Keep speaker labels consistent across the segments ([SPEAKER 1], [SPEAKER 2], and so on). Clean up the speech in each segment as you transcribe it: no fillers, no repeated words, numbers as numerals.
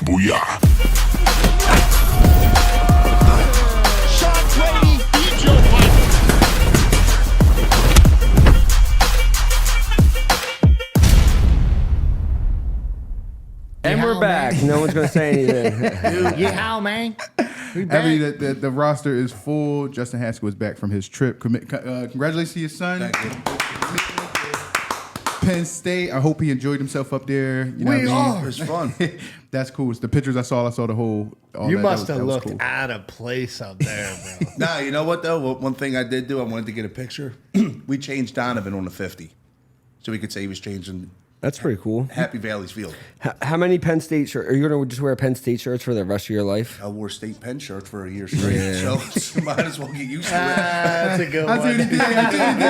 [SPEAKER 1] Booyah.
[SPEAKER 2] Shot Brady, eat your pipe.
[SPEAKER 3] And we're back. No one's going to say anything.
[SPEAKER 4] Dude, yeah, how, man?
[SPEAKER 5] The roster is full. Justin Haskell is back from his trip. Congratulations to your son.
[SPEAKER 6] Thank you.
[SPEAKER 5] Penn State. I hope he enjoyed himself up there. You know
[SPEAKER 6] We
[SPEAKER 5] what I mean?
[SPEAKER 6] are. It's fun.
[SPEAKER 5] That's cool. It's the pictures I saw the whole.
[SPEAKER 4] You
[SPEAKER 5] that.
[SPEAKER 4] must
[SPEAKER 5] That
[SPEAKER 4] have
[SPEAKER 5] was
[SPEAKER 4] looked
[SPEAKER 5] cool.
[SPEAKER 4] out of place up there, bro.
[SPEAKER 6] Nah, you know what though? One thing I did do, I wanted to get a picture. We changed Donovan on the 50, so we could say he was changing
[SPEAKER 3] That's pretty cool.
[SPEAKER 6] Happy Valley's field.
[SPEAKER 3] How many Penn State shirts? Are you going to just wear Penn State shirts for the rest of your life?
[SPEAKER 6] I wore state Penn shirts for a year straight, so might as well get used to it.
[SPEAKER 4] That's a good
[SPEAKER 5] I see what he
[SPEAKER 4] one.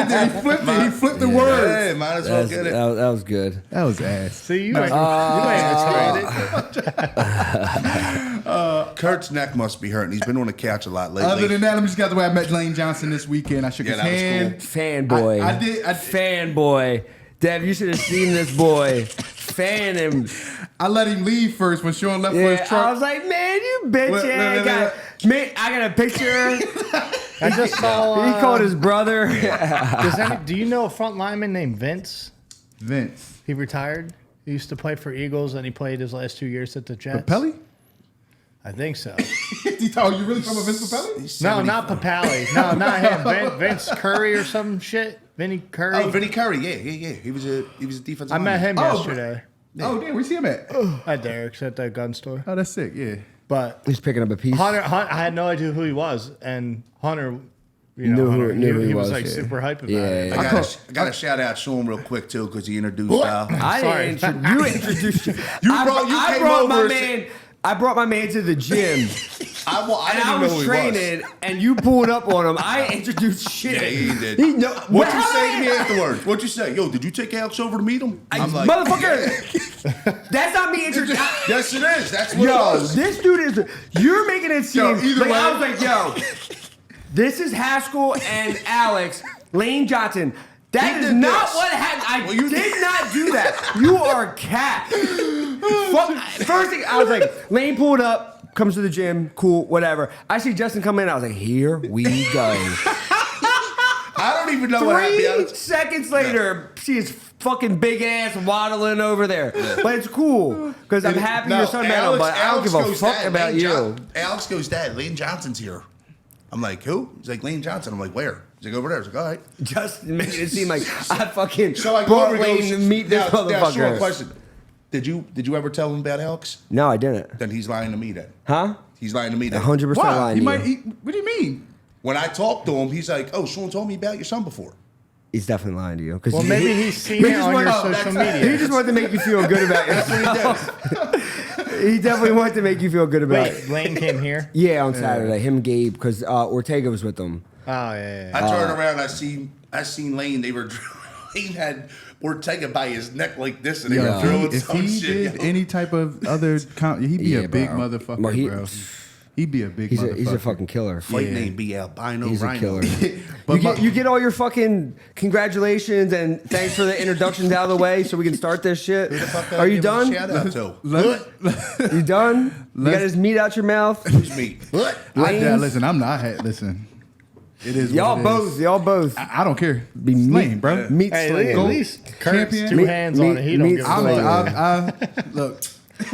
[SPEAKER 5] did. He flipped it. He flipped the words.
[SPEAKER 6] Yeah, might as well get it.
[SPEAKER 3] That was good.
[SPEAKER 5] That was ass.
[SPEAKER 4] See, you ain't excited.
[SPEAKER 6] Kurt's neck must be hurting. He's been on the couch a lot lately.
[SPEAKER 5] Other than that, I'm just got the way I met Lane Johnson this weekend. I shook his
[SPEAKER 6] that was
[SPEAKER 5] hand.
[SPEAKER 6] cool.
[SPEAKER 3] Fanboy.
[SPEAKER 5] I did.
[SPEAKER 3] Fanboy. Dev, you should have seen this boy. Fan him.
[SPEAKER 5] I let him leave first when Sean left for his
[SPEAKER 3] Yeah,
[SPEAKER 5] truck.
[SPEAKER 3] I was like, man, you bitch ass. Man, I got a picture.
[SPEAKER 4] I just saw.
[SPEAKER 3] He called his brother.
[SPEAKER 4] Do you know a front lineman named Vince?
[SPEAKER 5] Vince.
[SPEAKER 4] He retired. He used to play for Eagles, and he played his last 2 years at the Jets.
[SPEAKER 5] Papelli?
[SPEAKER 4] I think so.
[SPEAKER 5] Oh, you really from a Vince Papelli?
[SPEAKER 4] No, not Papali. No, not him. Vince Curry or some shit. Vinny Curry.
[SPEAKER 6] Oh, Vinny Curry. Yeah. He was a defensive.
[SPEAKER 4] I met him yesterday
[SPEAKER 5] Oh, damn. Where's he at?
[SPEAKER 4] at Derek's at the gun store.
[SPEAKER 5] Oh, that's sick. Yeah.
[SPEAKER 4] But
[SPEAKER 3] He's picking up a piece.
[SPEAKER 4] Hunter, I had no idea who he was, and Hunter,
[SPEAKER 3] Knew who-
[SPEAKER 4] Hunter,
[SPEAKER 3] knew who
[SPEAKER 4] he
[SPEAKER 3] he
[SPEAKER 4] was
[SPEAKER 3] was,
[SPEAKER 4] like
[SPEAKER 3] yeah.
[SPEAKER 4] super hype about
[SPEAKER 3] Yeah,
[SPEAKER 4] it.
[SPEAKER 3] yeah.
[SPEAKER 6] I got to shout out Sean real quick too because he introduced Al.
[SPEAKER 3] I didn't you introduced you. I
[SPEAKER 6] came
[SPEAKER 3] brought
[SPEAKER 6] over
[SPEAKER 3] my
[SPEAKER 6] and
[SPEAKER 3] man. I brought my man to the gym.
[SPEAKER 6] I
[SPEAKER 3] And
[SPEAKER 6] didn't
[SPEAKER 3] I
[SPEAKER 6] even know
[SPEAKER 3] was
[SPEAKER 6] who he
[SPEAKER 3] training, and you pulled up on him. I introduced shit.
[SPEAKER 6] Yeah, he did.
[SPEAKER 3] He know,
[SPEAKER 6] What'd you say to me afterwards? What'd you say? Yo, did you take Alex over to meet him? I'm like,
[SPEAKER 3] motherfucker, that's not me introducing.
[SPEAKER 6] yes, it is. That's what it
[SPEAKER 3] Yo,
[SPEAKER 6] was.
[SPEAKER 3] this dude is. You're making it seem.
[SPEAKER 5] either
[SPEAKER 3] like,
[SPEAKER 5] way.
[SPEAKER 3] I was like, yo, this is Haskell and Alex, Lane Johnson. That
[SPEAKER 6] He
[SPEAKER 3] is
[SPEAKER 6] did
[SPEAKER 3] not
[SPEAKER 6] this.
[SPEAKER 3] what happened. I
[SPEAKER 6] Well, you
[SPEAKER 3] did not do that. You are a cat. First thing, I was like, Lane pulled up, comes to the gym, cool, whatever. I see Justin come in, I was like, here we go.
[SPEAKER 6] I don't even know what happened.
[SPEAKER 3] 3 seconds later, see his fucking big ass waddling over there. But it's cool, because I'm happy your son met him, but I don't give a fuck about you.
[SPEAKER 6] Alex goes, Dad, Lane Johnson's here. I'm like, who? He's like, Lane Johnson. I'm like, where? He's like, over there. I was like, all right.
[SPEAKER 3] Justin making it seem like I fucking
[SPEAKER 6] So I go
[SPEAKER 3] brought
[SPEAKER 6] over and
[SPEAKER 3] Lane
[SPEAKER 6] goes,
[SPEAKER 3] to meet this
[SPEAKER 6] now,
[SPEAKER 3] motherfucker.
[SPEAKER 6] short question. Did you ever tell him about Alex?
[SPEAKER 3] No, I didn't.
[SPEAKER 6] Then he's lying to me then.
[SPEAKER 3] Huh?
[SPEAKER 6] He's lying to me then.
[SPEAKER 3] 100%
[SPEAKER 5] Why?
[SPEAKER 3] lying
[SPEAKER 5] He
[SPEAKER 3] to
[SPEAKER 5] might.
[SPEAKER 3] you.
[SPEAKER 5] What do you mean?
[SPEAKER 6] When I talked to him, he's like, oh, Sean told me about your son before.
[SPEAKER 3] He's definitely lying to you. 'Cause
[SPEAKER 4] Well,
[SPEAKER 3] he-
[SPEAKER 4] maybe he's seen
[SPEAKER 3] he
[SPEAKER 4] it
[SPEAKER 3] just
[SPEAKER 4] on your
[SPEAKER 3] wanted-
[SPEAKER 4] social
[SPEAKER 3] He
[SPEAKER 4] media.
[SPEAKER 3] just wanted to make you feel good about yourself. He definitely wanted to make you feel good about it.
[SPEAKER 4] Wait, Lane came here.
[SPEAKER 3] Yeah, on Saturday. Him and Gabe, because Ortega was with them.
[SPEAKER 4] Oh yeah.
[SPEAKER 6] I turned around, I seen Lane. Lane had Ortega by his neck like this, and they were drilling
[SPEAKER 5] If
[SPEAKER 6] some
[SPEAKER 5] he
[SPEAKER 6] shit.
[SPEAKER 5] did any type of other, he'd be
[SPEAKER 3] Yeah,
[SPEAKER 5] a big
[SPEAKER 3] bro.
[SPEAKER 5] motherfucker,
[SPEAKER 3] Well,
[SPEAKER 5] bro. He'd be a big
[SPEAKER 3] He's
[SPEAKER 5] motherfucker.
[SPEAKER 3] he's a fucking killer.
[SPEAKER 6] Fight name be albino
[SPEAKER 3] He's a
[SPEAKER 6] rhino.
[SPEAKER 3] killer.
[SPEAKER 5] But
[SPEAKER 3] you get all your fucking congratulations and thanks for the introductions out of the way so we can start this shit. Are you done?
[SPEAKER 6] Shout out to
[SPEAKER 3] You done? You got his meat out your mouth?
[SPEAKER 6] who's me?
[SPEAKER 3] Lane's?
[SPEAKER 5] Listen, I'm not. Listen, it is.
[SPEAKER 3] Y'all
[SPEAKER 5] what it
[SPEAKER 3] both.
[SPEAKER 5] is.
[SPEAKER 3] Y'all both.
[SPEAKER 5] I don't care.
[SPEAKER 3] Be
[SPEAKER 5] It's
[SPEAKER 3] meat,
[SPEAKER 5] lame, bro.
[SPEAKER 3] Meat
[SPEAKER 4] Hey,
[SPEAKER 3] slaying.
[SPEAKER 4] at least Kurt's
[SPEAKER 5] Champion.
[SPEAKER 4] two hands on it. He don't
[SPEAKER 3] meat
[SPEAKER 4] give a
[SPEAKER 3] slaying.
[SPEAKER 4] fuck.
[SPEAKER 5] Look.
[SPEAKER 6] He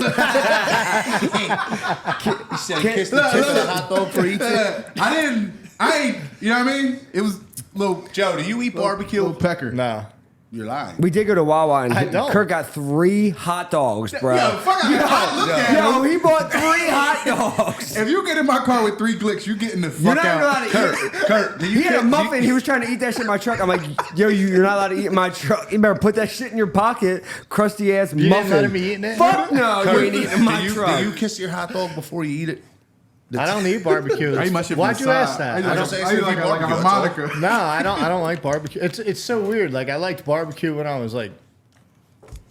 [SPEAKER 6] said he kissed the tip of the hot dog for eating.
[SPEAKER 5] I ain't. You know what I mean? It was little
[SPEAKER 6] Joe, do you eat barbecue?
[SPEAKER 5] little pecker.
[SPEAKER 4] No.
[SPEAKER 6] You're lying.
[SPEAKER 3] We did go to Wawa and
[SPEAKER 4] I don't.
[SPEAKER 3] Kurt got 3 hot dogs, bro.
[SPEAKER 5] Yo, fuck out. Look at
[SPEAKER 3] Yo,
[SPEAKER 5] him.
[SPEAKER 3] he bought 3 hot dogs.
[SPEAKER 5] If you get in my car with 3 Glicks, you getting the
[SPEAKER 3] You're
[SPEAKER 5] fuck
[SPEAKER 3] not
[SPEAKER 5] out.
[SPEAKER 3] allowed to eat.
[SPEAKER 6] Kurt, do you
[SPEAKER 3] He had a
[SPEAKER 6] care-
[SPEAKER 3] muffin. He was trying to eat that shit in my truck. I'm like, yo, you're not allowed to eat in my truck. You better put that shit in your pocket. Crusty ass
[SPEAKER 4] You
[SPEAKER 3] muffin.
[SPEAKER 4] didn't let him be eating it?
[SPEAKER 3] Fuck no, you ain't eating in my truck.
[SPEAKER 6] Do you kiss your hot dog before you eat it?
[SPEAKER 4] I don't eat barbecue.
[SPEAKER 5] I eat my shit from
[SPEAKER 4] Why'd
[SPEAKER 5] the
[SPEAKER 4] you
[SPEAKER 5] side.
[SPEAKER 4] ask that?
[SPEAKER 5] I
[SPEAKER 4] I
[SPEAKER 5] just
[SPEAKER 4] don't,
[SPEAKER 6] say
[SPEAKER 5] I eat like a
[SPEAKER 6] barbecue, that's
[SPEAKER 5] harmonica.
[SPEAKER 4] no, I don't like barbecue. It's so weird. Like I liked barbecue when I was like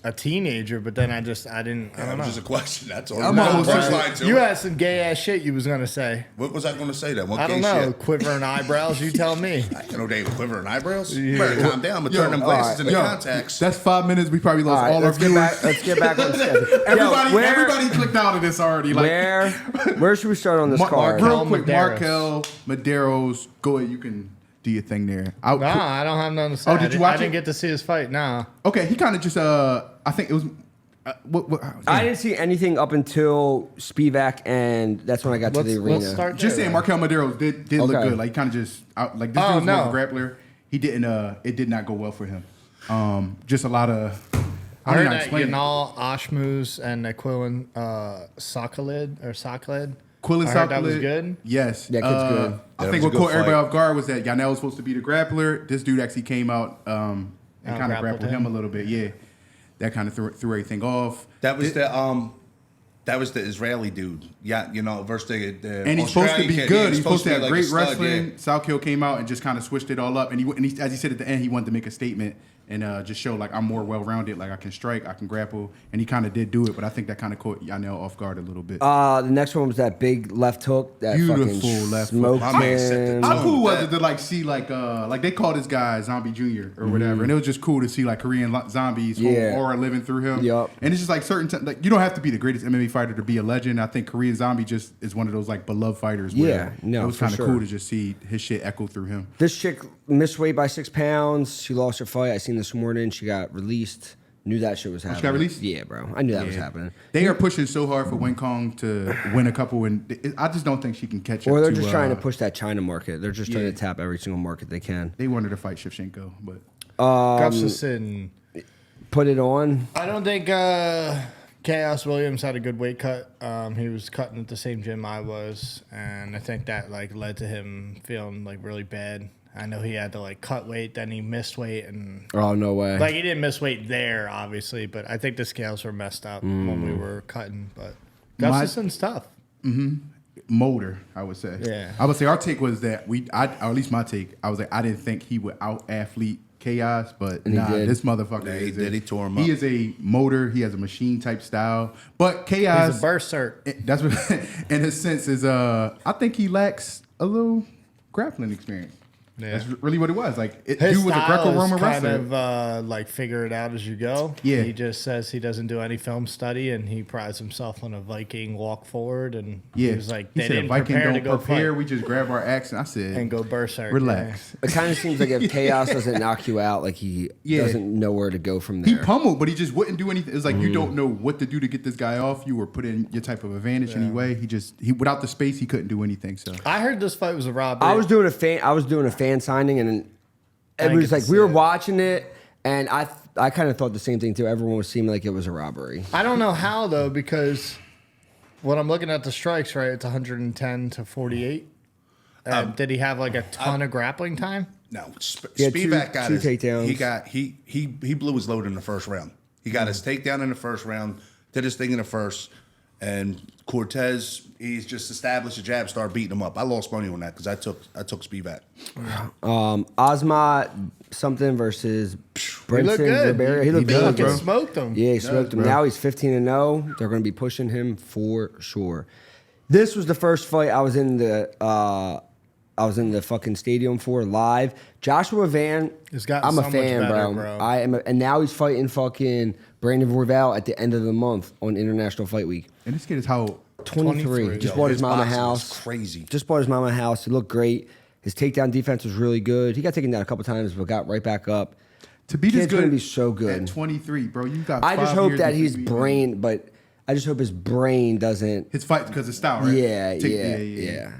[SPEAKER 4] a teenager, but then I don't
[SPEAKER 6] That
[SPEAKER 4] know.
[SPEAKER 6] was just a question. That's all.
[SPEAKER 5] I'm
[SPEAKER 6] No,
[SPEAKER 5] almost
[SPEAKER 6] first
[SPEAKER 5] like-
[SPEAKER 6] line to
[SPEAKER 4] You
[SPEAKER 6] it.
[SPEAKER 4] had some gay ass shit you was gonna say.
[SPEAKER 6] What was I going to say then? What
[SPEAKER 4] I don't
[SPEAKER 6] gay
[SPEAKER 4] know.
[SPEAKER 6] shit?
[SPEAKER 4] Quivering eyebrows. You tell me.
[SPEAKER 6] I know they quivering eyebrows. You better calm down. I'm going to turn them glasses into contacts.
[SPEAKER 5] That's 5 minutes. We probably lost all our
[SPEAKER 3] let's get
[SPEAKER 5] viewers.
[SPEAKER 3] back. Let's get back on schedule.
[SPEAKER 5] Everybody clicked out of this already. Like,
[SPEAKER 3] Where should we start on this card?
[SPEAKER 5] real quick,
[SPEAKER 4] Medeiros.
[SPEAKER 5] Markel, Medeiros, go ahead. You can do your thing there.
[SPEAKER 4] No, I don't have nothing to say.
[SPEAKER 5] Oh, did you watch
[SPEAKER 4] I didn't
[SPEAKER 5] it?
[SPEAKER 4] get to see his fight. No.
[SPEAKER 5] Okay, he kind of just I think it was.
[SPEAKER 3] I didn't see anything up until Spivak, and that's when I got to the arena.
[SPEAKER 4] Let's start
[SPEAKER 5] Just
[SPEAKER 4] there,
[SPEAKER 5] saying,
[SPEAKER 4] then.
[SPEAKER 5] Markel Medeiros did look
[SPEAKER 3] Okay.
[SPEAKER 5] good. Like kind of just like this
[SPEAKER 4] Oh,
[SPEAKER 5] dude's more of
[SPEAKER 4] no.
[SPEAKER 5] a grappler. He didn't. It did not go well for him. Just a lot of.
[SPEAKER 4] I
[SPEAKER 5] don't
[SPEAKER 4] heard
[SPEAKER 5] know how to
[SPEAKER 4] that
[SPEAKER 5] explain it.
[SPEAKER 4] Yanal Ashmus and Aquilin Sokolid.
[SPEAKER 5] Quillen
[SPEAKER 4] I heard that was
[SPEAKER 5] Sokolid,
[SPEAKER 4] good?
[SPEAKER 5] Yes.
[SPEAKER 3] That kid's good.
[SPEAKER 5] I
[SPEAKER 6] That
[SPEAKER 5] think
[SPEAKER 6] was a
[SPEAKER 5] what
[SPEAKER 6] good
[SPEAKER 5] caught everybody
[SPEAKER 6] fight.
[SPEAKER 5] off guard was that Yanel was supposed to be the grappler. This dude actually came out and kind of
[SPEAKER 4] grappled
[SPEAKER 5] grappled him a little bit. Yeah. That kind of threw everything off.
[SPEAKER 6] That was the Israeli dude. Yeah, versus the
[SPEAKER 5] And he's supposed to
[SPEAKER 6] Australian
[SPEAKER 5] be
[SPEAKER 6] kid.
[SPEAKER 5] good.
[SPEAKER 6] Yeah,
[SPEAKER 5] He's supposed to have
[SPEAKER 6] be like
[SPEAKER 5] great
[SPEAKER 6] a stud,
[SPEAKER 5] wrestling.
[SPEAKER 6] yeah.
[SPEAKER 5] Salkiel came out and just kind of switched it all up. And he, as he said at the end, he wanted to make a statement and just show like I'm more well-rounded. Like I can strike, I can grapple, and he kind of did do it. But I think that kind of caught Yanel off guard a little bit.
[SPEAKER 3] The next one was that big left hook. That
[SPEAKER 5] Beautiful
[SPEAKER 3] fucking
[SPEAKER 5] left hook.
[SPEAKER 3] smoked
[SPEAKER 6] My man set the
[SPEAKER 3] him.
[SPEAKER 6] tone.
[SPEAKER 5] How cool was
[SPEAKER 6] that.
[SPEAKER 5] it to like see like they called this guy Zombie Junior or whatever, and it was just cool to see like Korean zombies whole
[SPEAKER 3] Yeah.
[SPEAKER 5] aura living through him.
[SPEAKER 3] Yup.
[SPEAKER 5] And it's just like like you don't have to be the greatest MMA fighter to be a legend. I think Korean Zombie just is one of those like beloved fighters. Where
[SPEAKER 3] Yeah, no,
[SPEAKER 5] it was
[SPEAKER 3] for
[SPEAKER 5] kind of
[SPEAKER 3] sure.
[SPEAKER 5] cool to just see his shit echo through him.
[SPEAKER 3] This chick missed weight by 6 pounds. She lost her fight. I seen this morning. She got released. Knew that shit was happening.
[SPEAKER 5] got released?
[SPEAKER 3] Yeah, bro. I knew that was happening.
[SPEAKER 5] They are pushing so hard for Wen Kong to win a couple, and I just don't think she can catch up.
[SPEAKER 3] Or they're
[SPEAKER 5] to,
[SPEAKER 3] just trying to push that China market. They're just trying
[SPEAKER 5] yeah.
[SPEAKER 3] to tap every single market they can.
[SPEAKER 5] They wanted to fight Shevchenko, but
[SPEAKER 4] Gustafsson.
[SPEAKER 3] Put it on.
[SPEAKER 4] I don't think Chaos Williams had a good weight cut. He was cutting at the same gym I was, and I think that like led to him feeling like really bad. I know he had to like cut weight, then he missed weight, and
[SPEAKER 3] Oh, no way.
[SPEAKER 4] like he didn't miss weight there, obviously, but I think the scales were messed up when we were cutting. But Gustafsson's tough.
[SPEAKER 5] motor, I would say.
[SPEAKER 4] Yeah.
[SPEAKER 5] I would say our take was that or at least my take, I was like, I didn't think he would out athlete Chaos, but
[SPEAKER 3] And he did.
[SPEAKER 5] this motherfucker
[SPEAKER 6] Yeah, he
[SPEAKER 5] is
[SPEAKER 6] did. He tore him up.
[SPEAKER 5] He is a motor. He has a machine type style. But Chaos,
[SPEAKER 4] He's a berserk.
[SPEAKER 5] that's what in his sense is I think he lacks a little grappling experience.
[SPEAKER 4] Yeah.
[SPEAKER 5] That's really what it was. Like
[SPEAKER 4] His
[SPEAKER 5] dude was a
[SPEAKER 4] style
[SPEAKER 5] Greco-Roman
[SPEAKER 4] is kind
[SPEAKER 5] wrestler.
[SPEAKER 4] of like figure it out as you go.
[SPEAKER 5] Yeah.
[SPEAKER 4] He just says he doesn't do any film study, and he prides himself on a Viking walk forward. And
[SPEAKER 5] Yeah,
[SPEAKER 4] he was like,
[SPEAKER 5] he
[SPEAKER 4] they
[SPEAKER 5] said
[SPEAKER 4] didn't
[SPEAKER 5] Viking
[SPEAKER 4] prepare to
[SPEAKER 5] don't
[SPEAKER 4] go
[SPEAKER 5] prepare.
[SPEAKER 4] fight
[SPEAKER 5] We just grab our axe, and I said,
[SPEAKER 4] and go berserk.
[SPEAKER 5] relax.
[SPEAKER 3] It kind of seems like if Chaos doesn't knock you out, like he
[SPEAKER 5] Yeah.
[SPEAKER 3] doesn't know where to go from
[SPEAKER 5] He
[SPEAKER 3] there.
[SPEAKER 5] pummeled, but he just wouldn't do anything. It's like you don't know what to do to get this guy off you or put in your type of advantage anyway. He without the space, he couldn't do anything. So
[SPEAKER 4] I heard this fight was a robbery.
[SPEAKER 3] I was doing a fan signing, and it
[SPEAKER 4] didn't
[SPEAKER 3] was
[SPEAKER 4] get
[SPEAKER 3] like
[SPEAKER 4] to
[SPEAKER 3] we
[SPEAKER 4] see
[SPEAKER 3] were
[SPEAKER 4] it.
[SPEAKER 3] watching it, and I kind of thought the same thing too. Everyone was seeming like it was a robbery.
[SPEAKER 4] I don't know how though, because when I'm looking at the strikes, right, it's 110 to 48. Did he have like a ton of grappling time?
[SPEAKER 6] No,
[SPEAKER 3] He had
[SPEAKER 6] Spivak got
[SPEAKER 3] two
[SPEAKER 6] his
[SPEAKER 3] takedowns.
[SPEAKER 6] He blew his load in the first round. He got his takedown in the first round, did his thing in the first, and Cortez, he's just established a jab, started beating him up. I lost money on that because I took Spivak.
[SPEAKER 3] Ozma something versus
[SPEAKER 4] He looked
[SPEAKER 3] Brinson
[SPEAKER 4] good.
[SPEAKER 3] Verberia. He looked
[SPEAKER 5] does,
[SPEAKER 3] good,
[SPEAKER 4] fucking
[SPEAKER 5] bro.
[SPEAKER 4] smoked him.
[SPEAKER 3] Yeah, he smoked him.
[SPEAKER 5] bro.
[SPEAKER 3] Now he's 15-0. They're going to be pushing him for sure. This was the first fight I was in the fucking stadium for live. Joshua Van,
[SPEAKER 4] He's gotten
[SPEAKER 3] I'm a
[SPEAKER 4] so much
[SPEAKER 3] fan,
[SPEAKER 4] better,
[SPEAKER 3] bro.
[SPEAKER 4] bro.
[SPEAKER 3] I am, and now he's fighting fucking Brandon Royval at the end of the month on International Fight Week.
[SPEAKER 5] and this kid is how
[SPEAKER 3] 23.
[SPEAKER 4] 23.
[SPEAKER 3] Just
[SPEAKER 4] Yo,
[SPEAKER 3] bought his mama
[SPEAKER 6] boxing is
[SPEAKER 3] house.
[SPEAKER 6] crazy.
[SPEAKER 3] Just bought his mama house. He looked great. His takedown defense was really good. He got taken down a couple times, but got right back up.
[SPEAKER 5] to be this
[SPEAKER 3] Kid's
[SPEAKER 5] good.
[SPEAKER 3] gonna be so good.
[SPEAKER 5] at 23, bro. You got.
[SPEAKER 3] I just
[SPEAKER 5] 5
[SPEAKER 3] hope
[SPEAKER 5] years
[SPEAKER 3] that
[SPEAKER 5] before
[SPEAKER 3] his
[SPEAKER 5] you-
[SPEAKER 3] brain, but I just hope his brain doesn't.
[SPEAKER 5] his fight because of style, right?
[SPEAKER 3] Yeah,
[SPEAKER 5] Take-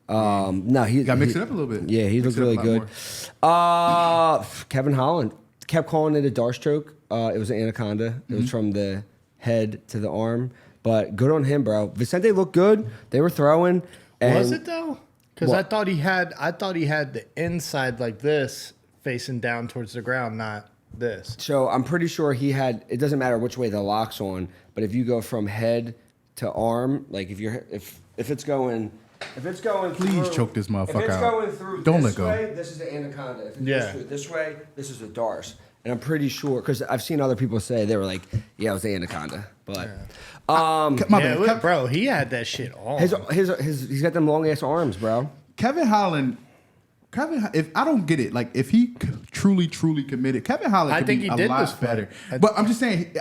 [SPEAKER 3] No, he
[SPEAKER 5] Got to mix it up a little bit.
[SPEAKER 3] Yeah, he
[SPEAKER 5] Mix
[SPEAKER 3] looked
[SPEAKER 5] it up
[SPEAKER 3] really
[SPEAKER 5] a lot
[SPEAKER 3] good.
[SPEAKER 5] more.
[SPEAKER 3] Kevin Holland kept calling it a dart stroke. It was an anaconda. It
[SPEAKER 5] Mm-hmm.
[SPEAKER 3] was from the head to the arm. But good on him, bro. Vicente looked good. They were throwing. And
[SPEAKER 4] Was it though? Because I
[SPEAKER 3] What?
[SPEAKER 4] thought he had the inside like this facing down towards the ground, not this.
[SPEAKER 3] So I'm pretty sure he had. It doesn't matter which way the lock's on, but if you go from head to arm, like if it's going. If it's going
[SPEAKER 5] Please
[SPEAKER 3] through,
[SPEAKER 5] choke this motherfucker
[SPEAKER 3] If it's
[SPEAKER 5] out.
[SPEAKER 3] going through
[SPEAKER 5] Don't
[SPEAKER 3] this
[SPEAKER 5] let go.
[SPEAKER 3] way, this is the anaconda. If it
[SPEAKER 4] Yeah.
[SPEAKER 3] goes through this way, this is the Dars. And I'm pretty sure, because I've seen other people say, they were like, yeah, it was the anaconda. But,
[SPEAKER 4] bro, he had that shit on.
[SPEAKER 3] he's got them long-ass arms, bro.
[SPEAKER 5] Kevin Holland, if I don't get it, like if he truly committed, Kevin Holland could be a lot better. But I'm just saying,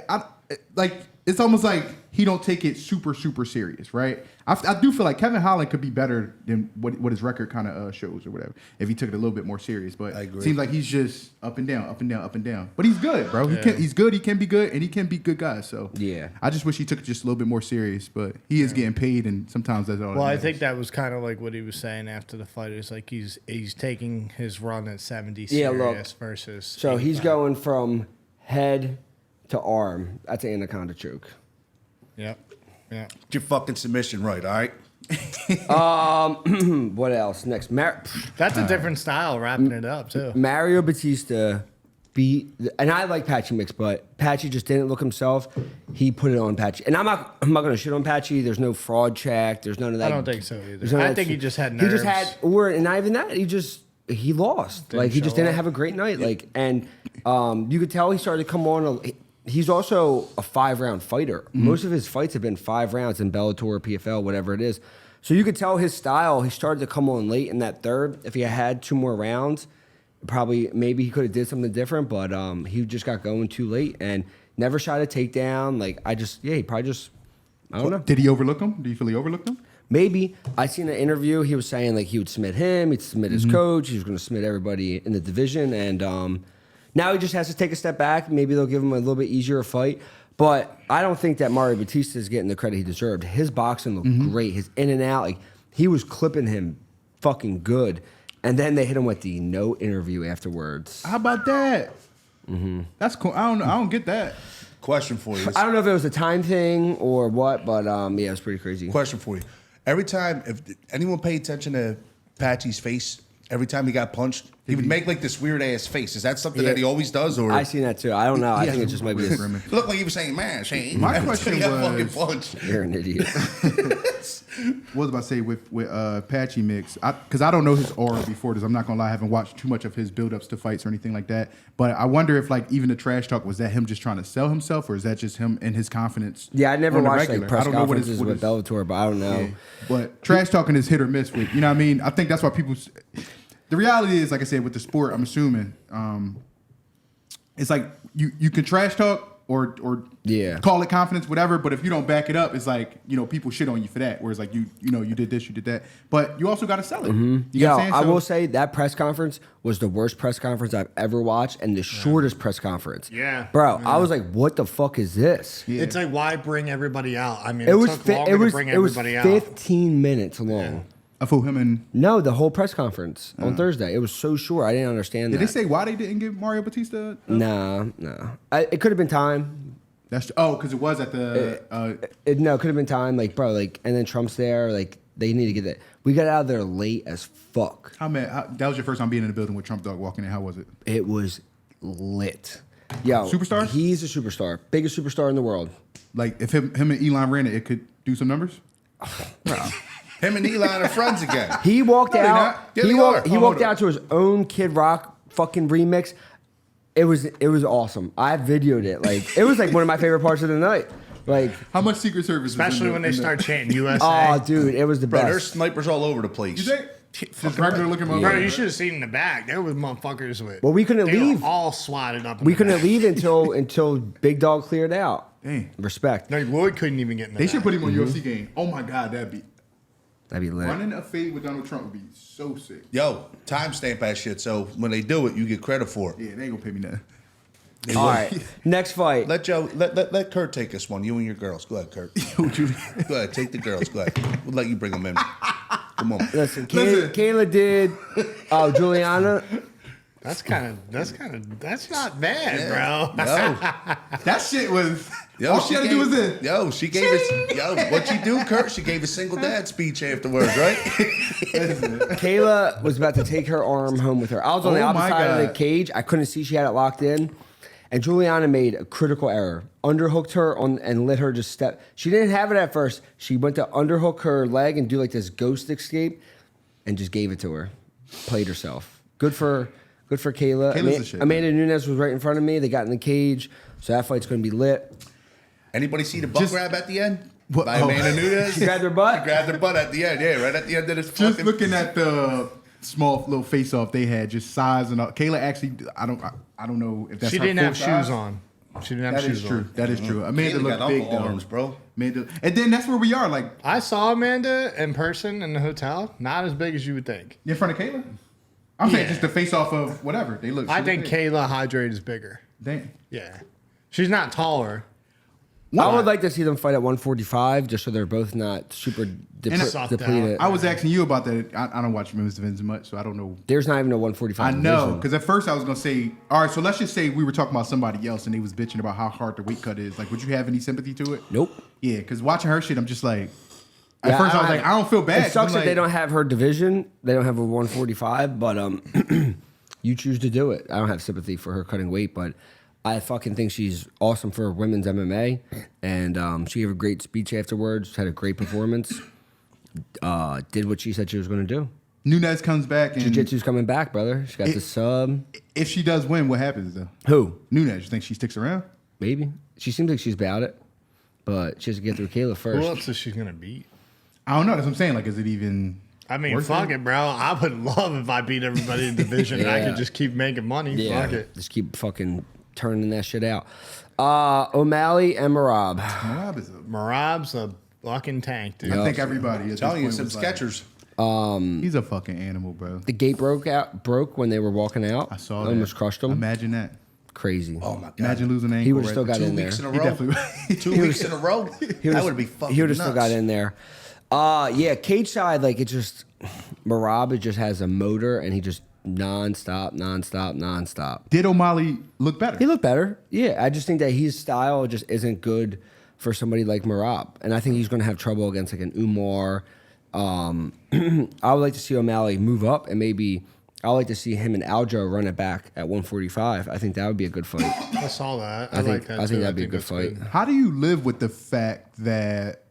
[SPEAKER 5] it's almost like he don't take it super serious, right? I do feel like Kevin Holland could be better than what his record kind of shows or whatever if he took it a little bit more serious. But it seems like he's just up and down. But he's good, bro. He's good. He can be good, and he can be good guys. So
[SPEAKER 3] yeah,
[SPEAKER 5] I just wish he took it just a little bit more serious. But he is getting paid, and sometimes that's all.
[SPEAKER 4] Well, I think that was kind of like what he was saying after the fight. It's like he's taking his run at 70 serious versus.
[SPEAKER 3] So
[SPEAKER 4] 85.
[SPEAKER 3] he's going from head to arm. That's an anaconda choke.
[SPEAKER 4] Yep. Yeah.
[SPEAKER 6] Get your fucking submission right, all right?
[SPEAKER 3] What else? Next.
[SPEAKER 4] That's a different style, wrapping it up, too.
[SPEAKER 3] Mario Batista beat, and I like Patchy Mix, but Patchy just didn't look himself. He put it on Patchy. And I'm not going to shit on Patchy. There's no fraud check. There's none of that.
[SPEAKER 4] I don't think so either. I think he just had nerves.
[SPEAKER 3] He just had, and not even that. He lost. He just didn't have a great night. You could tell he started to come on. He's also a 5-round fighter. Most of his fights have been 5 rounds in Bellator, PFL, whatever it is. So you could tell his style. He started to come on late in that third. If he had 2 more rounds, maybe he could have did something different. But he just got going too late and never shot a takedown. He probably just, I don't know.
[SPEAKER 5] Did he overlook him? Do you feel he overlooked him?
[SPEAKER 3] Maybe. I seen an interview. He was saying he would submit him. He'd submit his coach. He was going to submit everybody in the division. And now he just has to take a step back. Maybe they'll give him a little bit easier fight. But I don't think that Mario Batista is getting the credit he deserved. His boxing looked great. His in and out, he was clipping him fucking good. And then they hit him with the no interview afterwards.
[SPEAKER 5] How about that? That's cool. I don't get that.
[SPEAKER 6] Question for you.
[SPEAKER 3] I don't know if it was a time thing or what, but yeah, it was pretty crazy.
[SPEAKER 6] Question for you. Every time, if anyone paid attention to Patchy's face, every time he got punched, he would make this weird ass face. Is that something that he always does, or
[SPEAKER 3] I seen that too? I don't know. I think it just might be this.
[SPEAKER 6] It looked like he was saying, "Man, Shane."
[SPEAKER 5] My question
[SPEAKER 6] he got
[SPEAKER 5] was,
[SPEAKER 6] fucking punched.
[SPEAKER 3] You're an idiot.
[SPEAKER 5] What was I about to say with Patchy Mix? Because I don't know his aura before this. I'm not gonna lie, I haven't watched too much of his build-ups to fights or anything like that. But I wonder if even the trash talk, was that him just trying to sell himself, or is that just him and his confidence?
[SPEAKER 3] Yeah, I never watched press
[SPEAKER 5] I don't know
[SPEAKER 3] conferences with Bellator, but I don't know.
[SPEAKER 5] Yeah. But trash talking is hit or miss with, you know what I mean? I think that's why people. The reality is, like I said, with the sport, I'm assuming it's like you can trash talk or call it confidence, whatever. But if you don't back it up, it's like, people shit on you for that. Whereas you did this, you did that, but you also got to sell it. You know what I'm saying?
[SPEAKER 3] I will say that press conference was the worst press conference I've ever watched and the shortest press conference.
[SPEAKER 4] Yeah,
[SPEAKER 3] bro, I was like, what the fuck is this?
[SPEAKER 4] Yeah. It's like, why bring everybody out? I mean, it took longer to bring everybody out.
[SPEAKER 3] It was 15 minutes long.
[SPEAKER 4] Yeah.
[SPEAKER 5] I fool him and
[SPEAKER 3] no, the whole press conference on Thursday. It was so short. I didn't understand that.
[SPEAKER 5] Did they say why they didn't give Mario Batista?
[SPEAKER 3] No. It could have been time.
[SPEAKER 5] That's because it was at the.
[SPEAKER 3] No, it could have been time. And then Trump's there. They need to get that. We got out of there late as fuck.
[SPEAKER 5] That was your first time being in the building with Trump Dog walking in. How was it?
[SPEAKER 3] It was lit. Yo,
[SPEAKER 5] superstar?
[SPEAKER 3] He's a superstar. Biggest superstar in the world.
[SPEAKER 5] If him and Elon ran it could do some numbers.
[SPEAKER 6] Bro. Him and Elon are friends again.
[SPEAKER 3] He walked out.
[SPEAKER 6] Yeah,
[SPEAKER 3] he walked out to his own Kid Rock fucking remix. It was awesome. I videoed it. It was one of my favorite parts of the night.
[SPEAKER 5] How much Secret Service?
[SPEAKER 4] Especially when they start chanting USA.
[SPEAKER 3] Oh, dude, it was the
[SPEAKER 6] Bro,
[SPEAKER 3] best.
[SPEAKER 6] there's snipers all over the place.
[SPEAKER 5] You think? Just regular looking motherfuckers.
[SPEAKER 4] Bro, you should have seen in the back. There was motherfuckers with.
[SPEAKER 3] Well, we couldn't leave.
[SPEAKER 4] Were all swatted up.
[SPEAKER 3] We couldn't leave until Big Dog cleared out.
[SPEAKER 5] Dang.
[SPEAKER 3] Respect.
[SPEAKER 4] Lloyd couldn't even get in the
[SPEAKER 5] They
[SPEAKER 4] back.
[SPEAKER 5] should put him on UFC game. Oh my God, that'd be
[SPEAKER 3] lit.
[SPEAKER 5] Running a fade with Donald Trump would be so sick.
[SPEAKER 6] Yo, timestamp that shit. So when they do it, you get credit for it.
[SPEAKER 5] Yeah, they ain't gonna pay me nothing.
[SPEAKER 3] All right, next fight.
[SPEAKER 6] Let Kurt take this one. You and your girls. Go ahead, Kurt. Go ahead, take the girls. Go ahead. We'll let you bring them in. Come on.
[SPEAKER 3] Listen, Kayla did. Oh, Juliana.
[SPEAKER 4] That's not bad, bro.
[SPEAKER 6] Yo,
[SPEAKER 5] that shit was.
[SPEAKER 6] Yo,
[SPEAKER 5] all she had to do was this.
[SPEAKER 6] Yo, she gave us. Yo, what you do, Kurt? She gave a single dad speech afterwards, right?
[SPEAKER 3] Kayla was about to take her arm home with her. I was on the opposite side of the cage. I couldn't see she had it locked in. And Juliana made a critical error. Underhooked her and let her just step. She didn't have it at first. She went to underhook her leg and do this ghost escape and just gave it to her. Played herself. Good for Good for Kayla.
[SPEAKER 5] Kayla's the shit.
[SPEAKER 3] Amanda Nunes was right in front of me. They got in the cage, so that fight's going to be lit.
[SPEAKER 6] Anybody see the butt grab at the end?
[SPEAKER 5] What-
[SPEAKER 6] By Amanda Nunes?
[SPEAKER 3] She grabbed her butt?
[SPEAKER 6] She grabbed her butt at the end, yeah, right at the end of this
[SPEAKER 5] Just
[SPEAKER 6] fucking...
[SPEAKER 5] looking at the small little face off they had, just size and all. Kayla actually, I don't know if that's
[SPEAKER 4] She
[SPEAKER 5] her
[SPEAKER 4] didn't
[SPEAKER 5] full
[SPEAKER 4] have
[SPEAKER 5] size.
[SPEAKER 4] shoes on. She didn't have
[SPEAKER 5] That
[SPEAKER 4] shoes
[SPEAKER 5] is true.
[SPEAKER 4] on.
[SPEAKER 5] That is true. Amanda
[SPEAKER 6] Kayla
[SPEAKER 5] looked
[SPEAKER 6] got
[SPEAKER 5] big
[SPEAKER 6] uncle
[SPEAKER 5] though.
[SPEAKER 6] arms, bro.
[SPEAKER 5] Amanda, and then that's where we are, like
[SPEAKER 4] I saw Amanda in person in the hotel. Not as big as you would think.
[SPEAKER 5] in front of Kayla. I'm saying
[SPEAKER 4] Yeah.
[SPEAKER 5] just the face off of whatever they look.
[SPEAKER 4] I think Kayla Hydrate is bigger.
[SPEAKER 5] Damn.
[SPEAKER 4] Yeah. She's not taller.
[SPEAKER 3] I would like to see them fight at 145, just so they're both not super
[SPEAKER 4] sucked
[SPEAKER 3] depleted.
[SPEAKER 5] I was asking you about that. I don't watch women's divisions much, so I don't know.
[SPEAKER 3] There's not even a 145.
[SPEAKER 5] I know,
[SPEAKER 3] division.
[SPEAKER 5] because at first I was gonna say, all right, so let's just say we were talking about somebody else and they was bitching about how hard the weight cut is. Like, would you have any sympathy to it?
[SPEAKER 3] Nope.
[SPEAKER 5] Yeah, because watching her shit, I'm just like, at
[SPEAKER 3] Yeah,
[SPEAKER 5] first I was like, I don't feel bad.
[SPEAKER 3] It sucks
[SPEAKER 5] I'm
[SPEAKER 3] that they
[SPEAKER 5] like-
[SPEAKER 3] don't have her division. They don't have a 145, but you choose to do it. I don't have sympathy for her cutting weight, but I fucking think she's awesome for women's MMA, and she gave a great speech afterwards. Had a great performance. Did what she said she was going to do.
[SPEAKER 5] Nunes comes back and
[SPEAKER 3] Jiu-Jitsu's coming back, brother. She got the sub.
[SPEAKER 5] if she does win, what happens though?
[SPEAKER 3] Who?
[SPEAKER 5] Nunes, you think she sticks around?
[SPEAKER 3] Maybe. She seems like she's about it, but she has to get through Kayla first.
[SPEAKER 4] Who else is she gonna beat?
[SPEAKER 5] I don't know. That's what I'm saying. Like, is it even?
[SPEAKER 4] I mean,
[SPEAKER 5] worth
[SPEAKER 4] fuck it, bro. I would love if I beat everybody in the division and I
[SPEAKER 3] Yeah.
[SPEAKER 4] could just keep making money.
[SPEAKER 3] Yeah,
[SPEAKER 4] Fuck it.
[SPEAKER 3] just keep fucking turning that shit out. O'Malley and Marab.
[SPEAKER 5] Marab is a.
[SPEAKER 4] Marab's a fucking tank, dude.
[SPEAKER 5] I think everybody. At
[SPEAKER 6] Telling you,
[SPEAKER 5] this
[SPEAKER 6] some
[SPEAKER 5] point was like,
[SPEAKER 6] Skechers.
[SPEAKER 5] he's a fucking animal, bro.
[SPEAKER 3] The gate broke when they were walking out.
[SPEAKER 5] I saw
[SPEAKER 3] Almost
[SPEAKER 5] that.
[SPEAKER 3] crushed them.
[SPEAKER 5] Imagine that.
[SPEAKER 3] Crazy.
[SPEAKER 6] Oh my god!
[SPEAKER 5] Imagine losing an ankle.
[SPEAKER 3] He would have
[SPEAKER 5] right
[SPEAKER 3] still got
[SPEAKER 5] there.
[SPEAKER 3] in there.
[SPEAKER 6] 2 weeks in a
[SPEAKER 5] He
[SPEAKER 6] row.
[SPEAKER 5] definitely.
[SPEAKER 6] 2 weeks in a row. That would be fucking.
[SPEAKER 3] He would have still got
[SPEAKER 6] nuts.
[SPEAKER 3] in there. Yeah, cage side, like it just Marab, it just has a motor and he just nonstop.
[SPEAKER 5] Did O'Malley look better?
[SPEAKER 3] He looked better. Yeah, I just think that his style just isn't good for somebody like Marab, and I think he's going to have trouble against like an Umar. I would like to see O'Malley move up, and maybe I would like to see him and Aljo run it back at 145. I think that would be a good fight.
[SPEAKER 4] I saw that.
[SPEAKER 3] I think
[SPEAKER 4] that too.
[SPEAKER 3] that'd be a good
[SPEAKER 4] that's
[SPEAKER 3] fight.
[SPEAKER 5] How do you live with the fact that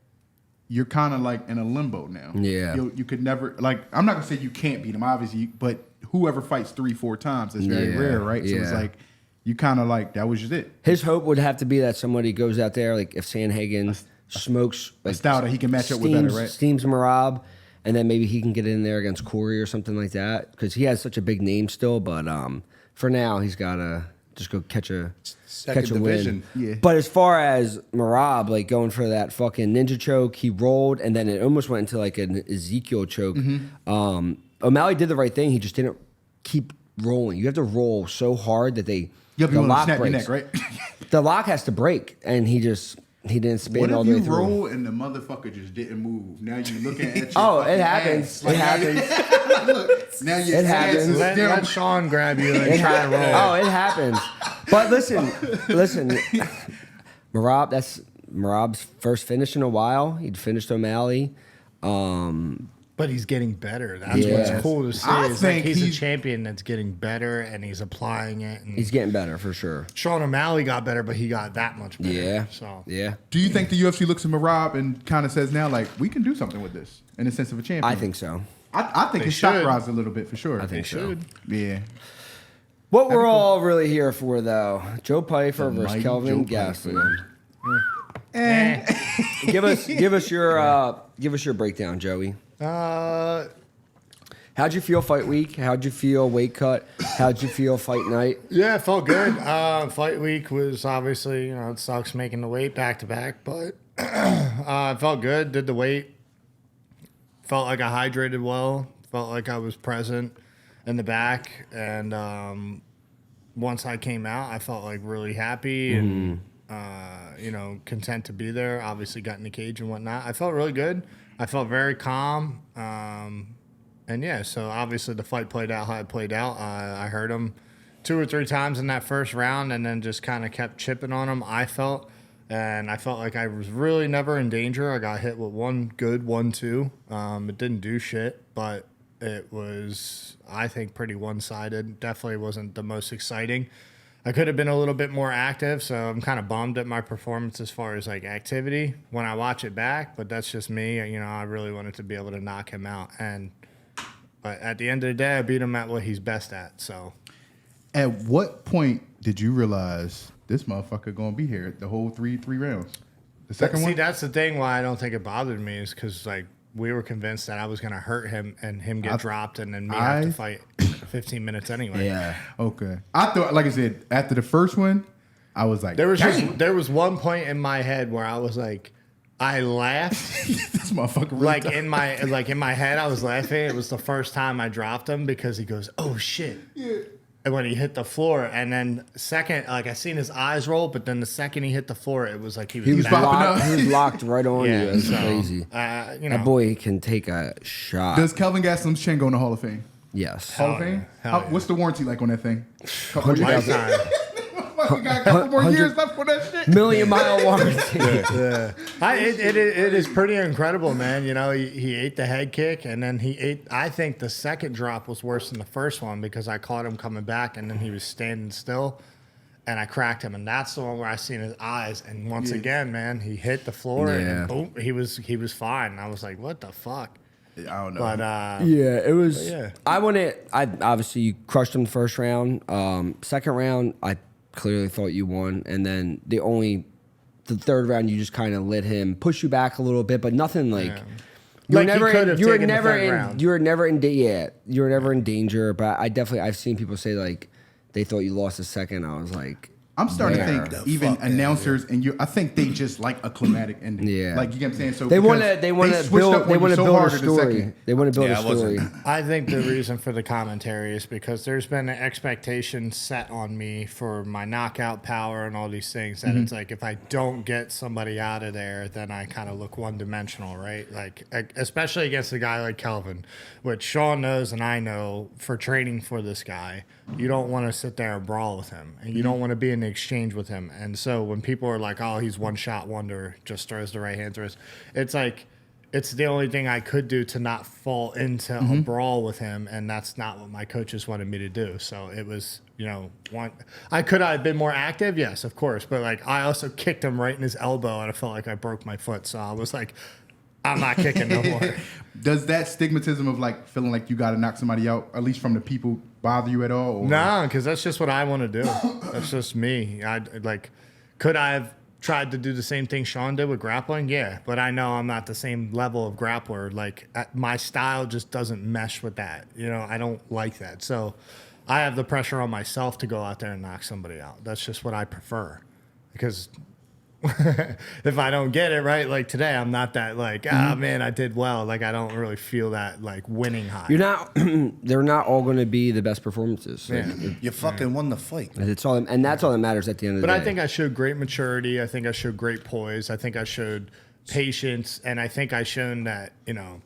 [SPEAKER 5] you're kind of like in a limbo now?
[SPEAKER 3] Yeah.
[SPEAKER 5] You could never, like, I'm not going to say you can't beat him, obviously, but whoever fights 3-4 times is very
[SPEAKER 3] Yeah,
[SPEAKER 5] rare, right? So it's
[SPEAKER 3] yeah.
[SPEAKER 5] like, you kind of like, that was just it.
[SPEAKER 3] His hope would have to be that somebody goes out there, like if Sandhagen smokes like
[SPEAKER 5] style that he can match up with better, right?
[SPEAKER 3] Steams Marab, and then maybe he can get in there against Corey or something like that because he has such a big name still. But for now, he's got to just go catch a
[SPEAKER 6] division.
[SPEAKER 3] win.
[SPEAKER 5] Yeah.
[SPEAKER 3] But as far as Marab, like going for that fucking ninja choke, he rolled and then it almost went into like an Ezekiel choke.
[SPEAKER 5] Mm-hmm.
[SPEAKER 3] O'Malley did the right thing. He just didn't keep rolling. You have to roll so hard that
[SPEAKER 5] You'll be
[SPEAKER 3] the
[SPEAKER 5] able to
[SPEAKER 3] lock
[SPEAKER 5] snap your
[SPEAKER 3] breaks.
[SPEAKER 5] neck, right?
[SPEAKER 3] The lock has to break, and he didn't spin
[SPEAKER 5] What
[SPEAKER 3] all
[SPEAKER 5] if
[SPEAKER 3] the way
[SPEAKER 5] you
[SPEAKER 3] through.
[SPEAKER 5] roll and the motherfucker just didn't move? Now you're looking at your
[SPEAKER 3] Oh,
[SPEAKER 5] fucking
[SPEAKER 3] it happens.
[SPEAKER 5] ass.
[SPEAKER 3] It happens.
[SPEAKER 5] Look, now your
[SPEAKER 3] It
[SPEAKER 5] ass
[SPEAKER 3] happens.
[SPEAKER 5] is
[SPEAKER 4] Let
[SPEAKER 5] down.
[SPEAKER 4] Sean grab you and
[SPEAKER 3] It
[SPEAKER 4] try to
[SPEAKER 3] happens.
[SPEAKER 4] roll.
[SPEAKER 3] Oh, it happens. But listen. Marab, that's Marab's first finish in a while. He'd finished O'Malley.
[SPEAKER 4] But he's getting better. That's
[SPEAKER 3] Yeah.
[SPEAKER 4] what's cool to see.
[SPEAKER 5] I
[SPEAKER 4] Is like
[SPEAKER 5] think
[SPEAKER 4] he's a
[SPEAKER 5] he's-
[SPEAKER 4] champion that's getting better and he's applying it. And
[SPEAKER 3] He's getting better for sure.
[SPEAKER 4] Sean O'Malley got better, but he got that much better.
[SPEAKER 3] Yeah.
[SPEAKER 4] So
[SPEAKER 3] Yeah.
[SPEAKER 5] Do you think the UFC looks at Marab and kind of says now, like, we can do something with this in the sense of a champion?
[SPEAKER 3] I think so.
[SPEAKER 5] I think
[SPEAKER 4] They
[SPEAKER 5] his stock
[SPEAKER 4] should.
[SPEAKER 5] rises a little bit for sure.
[SPEAKER 3] I think
[SPEAKER 4] they
[SPEAKER 3] so.
[SPEAKER 4] should.
[SPEAKER 5] Yeah.
[SPEAKER 3] What we're all really here for, though, Joe Pyfer
[SPEAKER 5] The
[SPEAKER 3] versus
[SPEAKER 5] mighty
[SPEAKER 3] Kelvin
[SPEAKER 5] Joe
[SPEAKER 3] Gastelum.
[SPEAKER 4] Eh.
[SPEAKER 3] Give us your breakdown, Joey. How'd you feel fight week? How'd you feel weight cut? How'd you feel fight night?
[SPEAKER 4] Yeah, it felt good. Fight week was obviously, it sucks making the weight back to back, but it felt good. Did the weight. Felt like I hydrated well. Felt like I was present in the back. And once I came out, I felt like really happy and, content to be there. Obviously got in the cage and whatnot. I felt really good. I felt very calm. And yeah, so obviously the fight played out how it played out. I heard him 2 or 3 times in that first round and then just kind of kept chipping on him, I felt. And I felt like I was really never in danger. I got hit with one good 1-2. It didn't do shit, but it was, I think, pretty one-sided. Definitely wasn't the most exciting. I could have been a little bit more active, so I'm kind of bummed at my performance as far as like activity when I watch it back, but that's just me. I really wanted to be able to knock him out. But at the end of the day, I beat him at what he's best at. So
[SPEAKER 5] At what point did you realize this motherfucker gonna be here the whole three rounds? The second one?
[SPEAKER 4] See, that's the thing why I don't think it bothered me is because, like, we were convinced that I was going to hurt him and him get dropped and then me have to fight 15 minutes anyway.
[SPEAKER 3] Yeah.
[SPEAKER 5] Okay. I thought, like I said, after the first one, I was like,
[SPEAKER 4] there was one point in my head where I was like, I laughed.
[SPEAKER 5] This motherfucker really
[SPEAKER 4] like in my head, I was laughing. It was the first time I dropped him because he goes, "Oh shit." Yeah. And when he hit the floor, and then second, like I seen his eyes roll, but then the second he hit the floor, it was like he was
[SPEAKER 3] locked right on you. It's crazy.
[SPEAKER 4] You know,
[SPEAKER 3] that boy can take a shot.
[SPEAKER 5] Does Kelvin Gastelum's chin go in the Hall of Fame?
[SPEAKER 3] Yes.
[SPEAKER 5] Hall of Fame? What's the warranty like on that thing?
[SPEAKER 3] $100,000.
[SPEAKER 5] We got a couple more years left for that shit.
[SPEAKER 3] Million-mile warranty.
[SPEAKER 4] It is pretty incredible, man. You know, he ate the head kick, and then he ate. I think the second drop was worse than the first one because I caught him coming back, and then he was standing still, and I cracked him, and that's the one where I seen his eyes. And once again, man, he hit the floor, and boom, he was fine. And I was like, what the fuck?
[SPEAKER 5] I don't know.
[SPEAKER 4] But
[SPEAKER 3] it was.
[SPEAKER 4] Yeah.
[SPEAKER 3] I obviously you crushed him the first round. Second round, I clearly thought you won, and then the third round you just kind of let him push you back a little bit, but nothing like you were never in danger. But I've seen people say like they thought you lost a second. I was like,
[SPEAKER 5] I'm starting to think even announcers and I think they just like a climatic ending.
[SPEAKER 3] Yeah,
[SPEAKER 5] like you get what I'm saying. So
[SPEAKER 3] they want to build a story. They want to build a story.
[SPEAKER 4] I think the reason for the commentary is because there's been an expectation set on me for my knockout power and all these things that it's like if I don't get somebody out of there, then I kind of look one-dimensional, right? Like especially against a guy like Kelvin, which Sean knows and I know for training for this guy, you don't want to sit there and brawl with him, and you don't want to be in the exchange with him. And so when people are like, "Oh, he's one-shot wonder," just throws the right hand through us, it's like it's the only thing I could do to not fall into a brawl with him, and that's not what my coaches wanted me to do. So it was, I could have been more active, yes, of course, but like I also kicked him right in his elbow, and I felt like I broke my foot. So I was like, I'm not kicking no more.
[SPEAKER 5] Does that stigmatism of like feeling like you got to knock somebody out, at least from the people, bother you at all? Or?
[SPEAKER 4] No, because that's just what I want to do. That's just me. Could I have tried to do the same thing Sean did with grappling? Yeah, but I know I'm not the same level of grappler. Like my style just doesn't mesh with that. I don't like that. So I have the pressure on myself to go out there and knock somebody out. That's just what I prefer, because if I don't get it right, like today, I'm not that like, man, I did well. Like I don't really feel that like winning high.
[SPEAKER 3] You're not. They're not all going to be the best performances.
[SPEAKER 4] Yeah.
[SPEAKER 6] You fucking won the fight.
[SPEAKER 3] It's all, and that's all that matters at the end of the day.
[SPEAKER 4] But I think I showed great maturity. I think I showed great poise. I think I showed patience, and I think I shown that